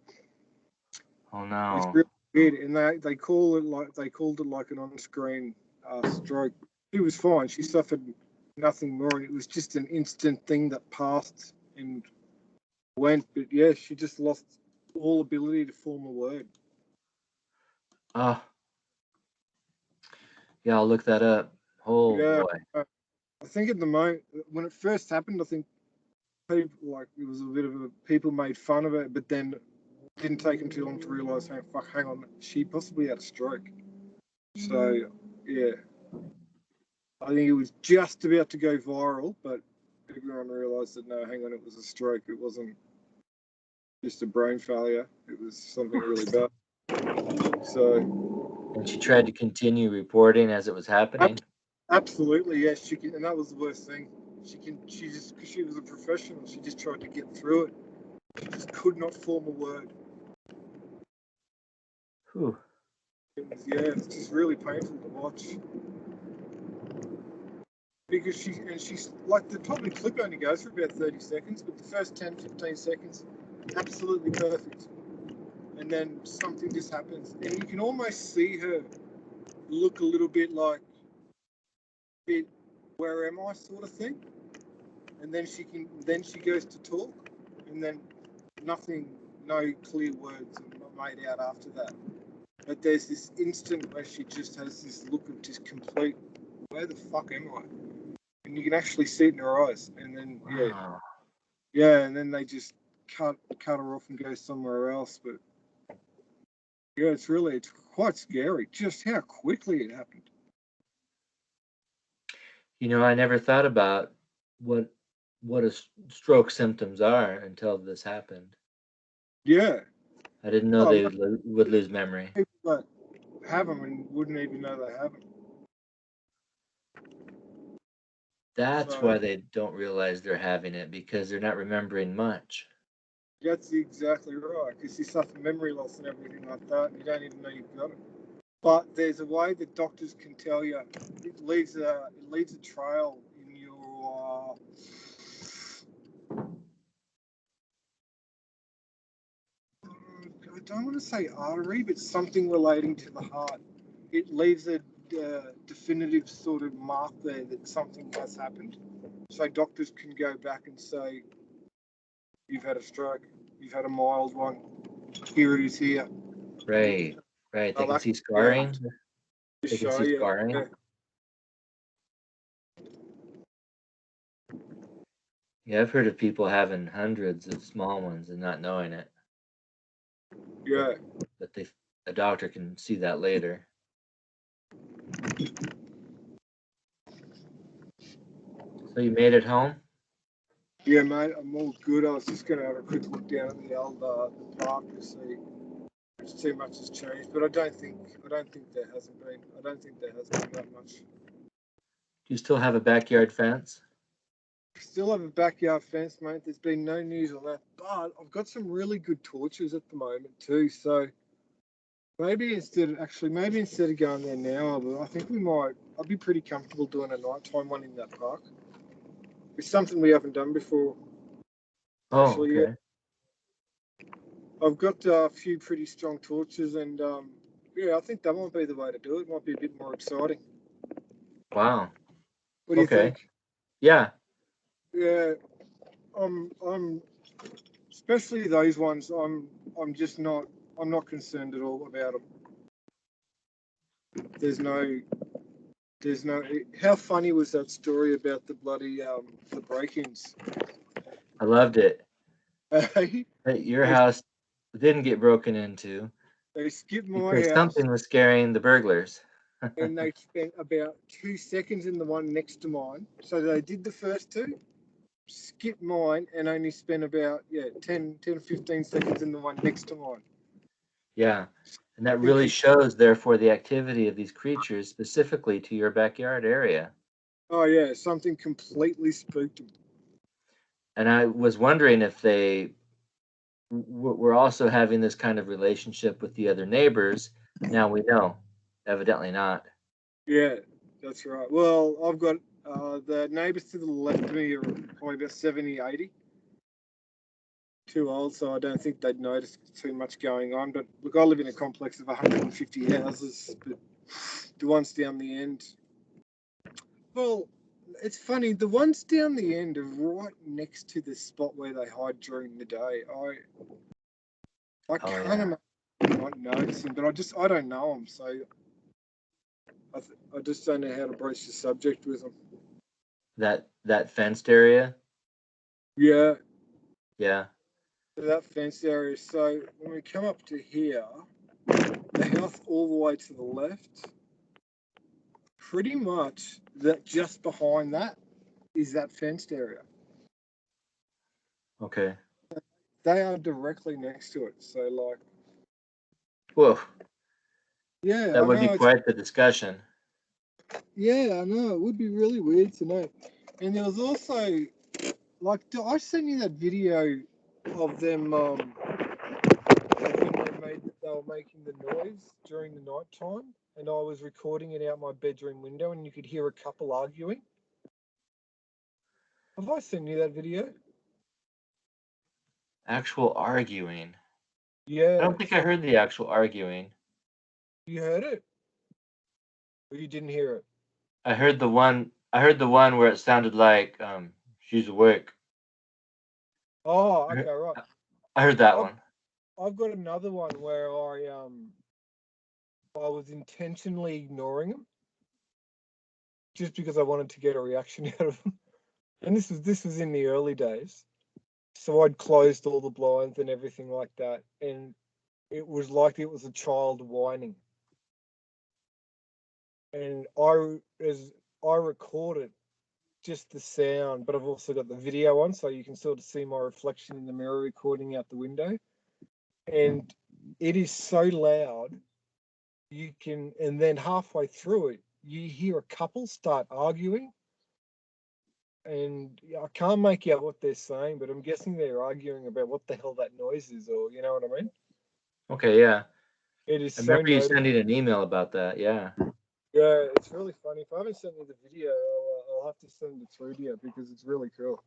Oh It's no. really weird, and they called it like an on-screen stroke. She was fine. She suffered nothing more, and it was just an instant thing that passed and went. But yeah, she just lost all ability to form a word. Oh, yeah, I'll look that up. Oh Yeah, boy. I think at the moment when it first happened, I think people like it was a bit of a people made fun of it, but then it didn't take them too long to realise, hey, fuck, hang on, she possibly had a stroke. So yeah, I think it was just about to go viral, but everyone realised that no, hang on, it was a stroke. It wasn't just a brain failure. It was something really bad. So And she tried to continue reporting as it was happening. absolutely, yes, she can, and that was the worst thing. She just because she was a professional, she just tried to get through it. She just could not form a word. Whew. It's just really painful to watch because she's like the top of the clip only goes for about 30 seconds, but the first 10, 15 seconds, absolutely perfect. And then something just happens, and you can almost see her look a little bit like, bit, where am I, sort of thing. And then she goes to talk, and then nothing, no clear words are made out after that. But there's this instant where she just has this look of just complete, where the fuck am I? And you can actually see it in her eyes. And then Wow. and then they just cut her off and go somewhere else. But yeah, it's quite scary just how quickly it happened. You know, I never thought about what what a stroke symptoms are until this happened. Yeah. I didn't know Oh, they most would lose memory. people that have them and wouldn't even know they have them. That's So why they don't realize they're having it because they're not remembering much. that's exactly right, because you suffer memory loss and everything like that, and you don't even know you've got it. But there's a way that doctors can tell you. It leaves a trail in your. I don't want to say artery, but something relating to the heart. It leaves a definitive sort of mark there that something has happened. So doctors can go back and say, "You've had a stroke. You've had a mild one. Here it is here." Right, right. They They'll can see actually be able scarring. to They can show see you. scarring. Yeah. Yeah, I've heard of people having hundreds of small ones and not knowing it, but Yeah. but a doctor can see that later. So you made it home? Yeah, mate, I'm all good. I was just going to have a quick look down at the old the park to see if too much has changed, but I don't think there hasn't been. I don't think there has been that much. Do you still have a backyard fence? Still have a backyard fence, mate. There's been no news on that, but I've got some really good torches at the moment too. So maybe instead of going there now, but I think I'd be pretty comfortable doing a nighttime one in that park. It's something we haven't done before. Oh, Actually, yeah. okay. I've got a few pretty strong torches, and yeah, I think that might be the way to do it. Might be a bit more exciting. Wow. What do you Okay. think? Yeah. Yeah, I'm especially those ones. I'm just not. I'm not concerned at all about them. There's no. There's no. How funny was that story about the bloody the break-ins? I loved it. Hey, That your they house didn't get broken into they skipped my because house something was scaring the burglars. and they spent about 2 seconds in the one next to mine. So they did the first two, skipped mine, and only spent about 10, 15 seconds in the one next to mine. Yeah. And that Something really shows, therefore, the activity of these creatures specifically to your backyard area. Oh yeah, something completely spooked them. And I was wondering if they were also having this kind of relationship with the other neighbors. Now we know. Evidently not. Yeah, that's right. Well, I've got the neighbours to the left of me are probably about 70, 80. Too old, so I don't think they'd notice too much going on. But look, I live in a complex of 150 houses, but the ones down the end, well, it's funny. The ones down the end are right next to the spot where they hide during the day. I Oh, can't yeah. imagine not noticing, but I don't know them, so I just don't know how to broach the subject with them. That fenced area? Yeah, Yeah. that fenced area. So when we come up to here, the house all the way to the left, pretty much that just behind that is that fenced area. Okay. They are directly next to it. So like, Whoa. yeah, That I would be know it's quite the discussion. yeah, I know it would be really weird to know. And there was also like, I sent you that video of them when they were making the noise during the night time, and I was recording it out my bedroom window, and you could hear a couple arguing. Have I sent you that video? Actual arguing. I Yeah, don't think I heard the actual arguing. you heard it, or you didn't hear it? I heard the one where it sounded like she's awake. Oh, I heard, okay, right. I heard that I've one. I've got another one where I was intentionally ignoring them just because I wanted to get a reaction out of them. And this was in the early days. So I'd closed all the blinds and everything like that, and it was like it was a child whining. And I recorded just the sound, but I've also got the video on, so you can sort of see my reflection in the mirror recording out the window. And it is so loud, and then halfway through it, you hear a couple start arguing, and I can't make out what they're saying, but I'm guessing they're arguing about what the hell that noise is, or you know what I mean? Okay, yeah. It is I so remember you noticeable. sending an email about that. Yeah. Yeah, it's really funny. If I haven't sent you the video, I'll have to send it through to you because it's really cool.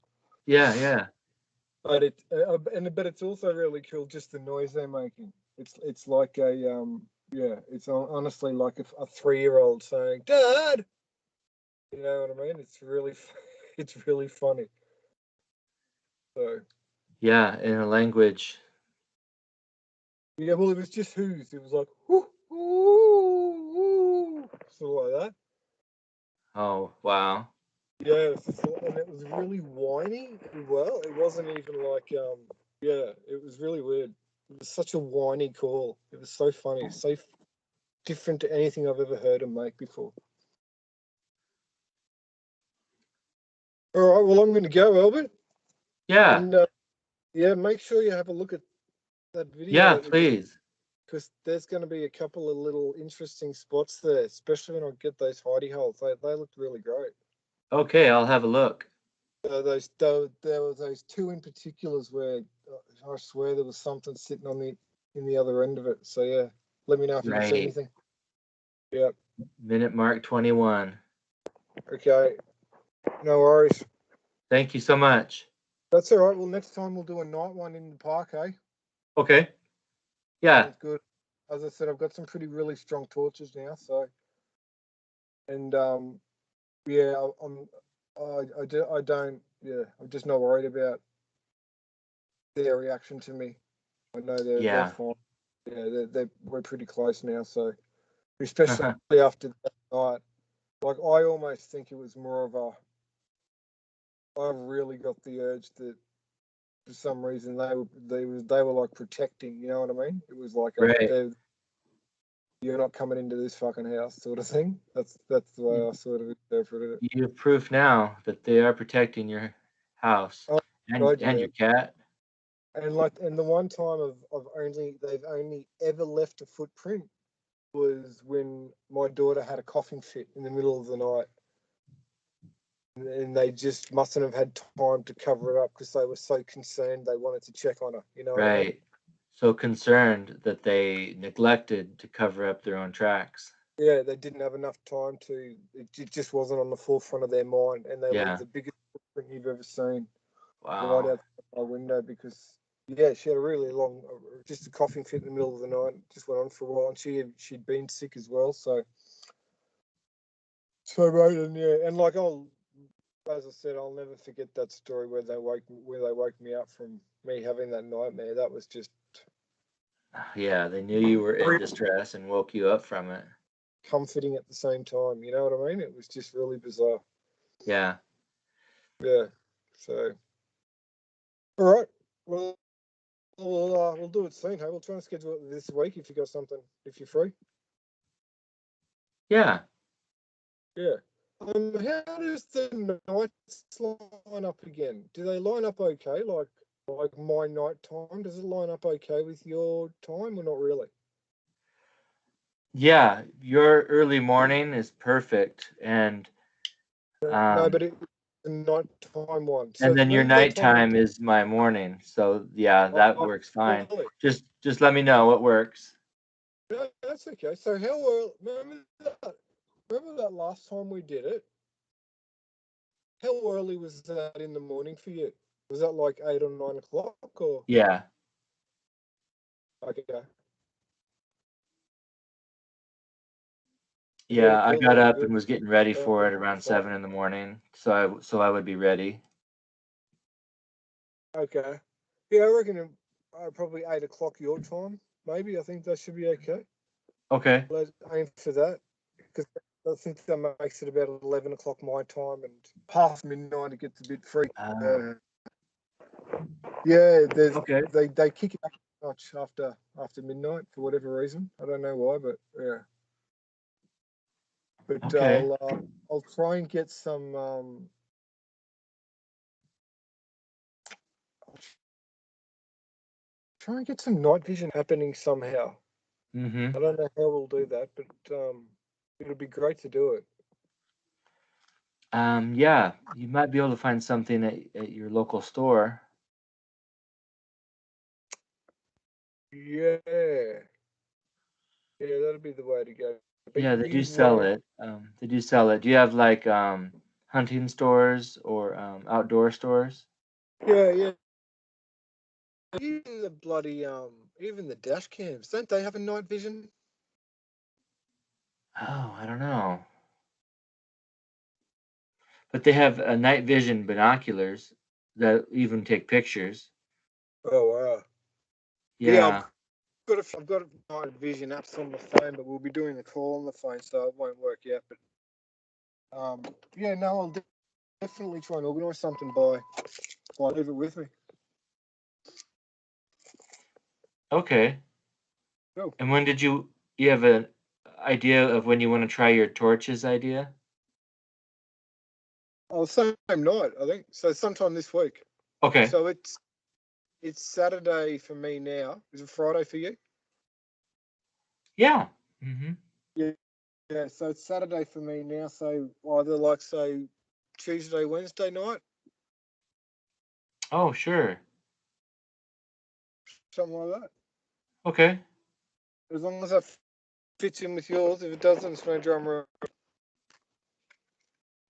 Yeah, yeah. But it's also really cool just the noise they're making. It's like it's honestly like a 3-year-old saying "Dad." You know what I mean? It's really funny. So Yeah, in a language. yeah, well, it was just who's. It was like whoo, whoo, whoo, sort of like that. Oh, wow. Yeah, and it was really whiny as well. It wasn't even like yeah, it was really weird. It was such a whiny call. It was so funny, so different to anything I've ever heard him make before. All right, well, I'm going to go, Albert. Yeah. And yeah, make sure you have a look at that video Yeah, that we did, please. because there's going to be a couple of little interesting spots there, especially when I get those hidey holes. They looked really great. Okay, I'll have a look. There were those two in particulars where I swear there was something sitting in the other end of it. So yeah, let me know if you can see Right. anything. Yeah. Minute mark 21. Okay. No worries. Thank you so much. That's all right. Well, next time we'll do a night one in the park, eh? Okay. Yeah. Sounds good. As I said, I've got some really strong torches now. So, and yeah, I don't. Yeah, I'm just not worried about their reaction to me. I know they're Yeah. fine. Yeah, we're pretty close now. So, especially after that night, like I almost think it was more of a. I really got the urge that for some reason they were like protecting. You know what I mean? It was like Right. you're not coming into this fucking house sort of thing. That's the way I sort of interpreted it. You have proof now that they are protecting your house Oh and God, yeah. your cat. And the one time they've only ever left a footprint was when my daughter had a coughing fit in the middle of the night. And they just mustn't have had time to cover it up because they were so concerned they wanted to check on her. You know what I mean? Right. So concerned that they neglected to cover up their own tracks. Yeah, they didn't have enough time to. It just wasn't on the forefront of their mind, and they Yeah. left the biggest footprint you've ever seen right Wow. outside my window because yeah, she had a really long, just a coughing fit in the middle of the night. Just went on for a while, and she'd been sick as well. So right, and yeah, and like as I said, I'll never forget that story where they woke me up from me having that nightmare. That was just Yeah, they knew you were in distress and woke you up from it. comforting at the same time. You know what I mean? It was just really bizarre. Yeah. Yeah. So, all right. Well, we'll do it soon. Hey, we'll try and schedule it this week if you got something. If you're free. Yeah. Yeah. How does the nights line up again? Do they line up okay? Like my night time, does it line up okay with your time or not really? Yeah, your early morning is perfect, and No, but it's the nighttime one. So and then your the daytime one. nighttime is my morning. So yeah, that Oh, works fine. really? Just let me know what works. No, that's okay. So how early? Remember that last time we did it? How early was that in the morning for you? Was that like 8 or 9 o'clock or? Yeah. Okay. Yeah, Yeah, I cool. got That'd be up good. and was getting ready for it around So, 7 in the morning, so I would be ready. okay. Yeah, I reckon probably 8 o'clock your time. Maybe I think that should be okay. Okay. Let's aim for that because I think that makes it about 11 o'clock my time and past midnight it gets a bit free. Oh, Yeah, okay. they kick it back much after midnight for whatever reason. I don't know why, but yeah. But Okay. I'll try and get some. Try and get some night vision happening somehow. Mm-hmm. I don't know how we'll do that, but it'll be great to do it. Yeah, you might be able to find something at your local store. Yeah, yeah, that'll be the way to go. But Yeah, they do you sell won't. it. They do sell it. Do you have like hunting stores or outdoor stores? Yeah, yeah. Even the bloody even the dash cams, don't they have a night vision? Oh, I don't know. But they have night vision binoculars that even take pictures. Oh wow. Yeah, Yeah. I've got night vision apps on the phone, but we'll be doing the call on the phone, so it won't work yet. But yeah, no, I'll definitely try and organise something by leave it with me. Okay. Cool. And when did you have an idea of when you want to try your torches idea? Oh, same night, I think. So sometime this week. Okay. So it's Saturday for me now. Is it Friday for you? Yeah. Mm-hmm. Yeah. Yeah. So it's Saturday for me now. So either like say Tuesday, Wednesday night, Oh, sure. something like that. Okay. As long as that fits in with yours. If it doesn't, it's no drama.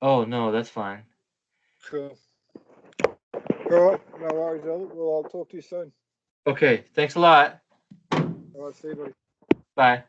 Oh, no, that's fine. Cool. All right. No worries, Albert. Well, I'll talk to you soon. Okay. Thanks a lot. All right. See you, buddy. Bye.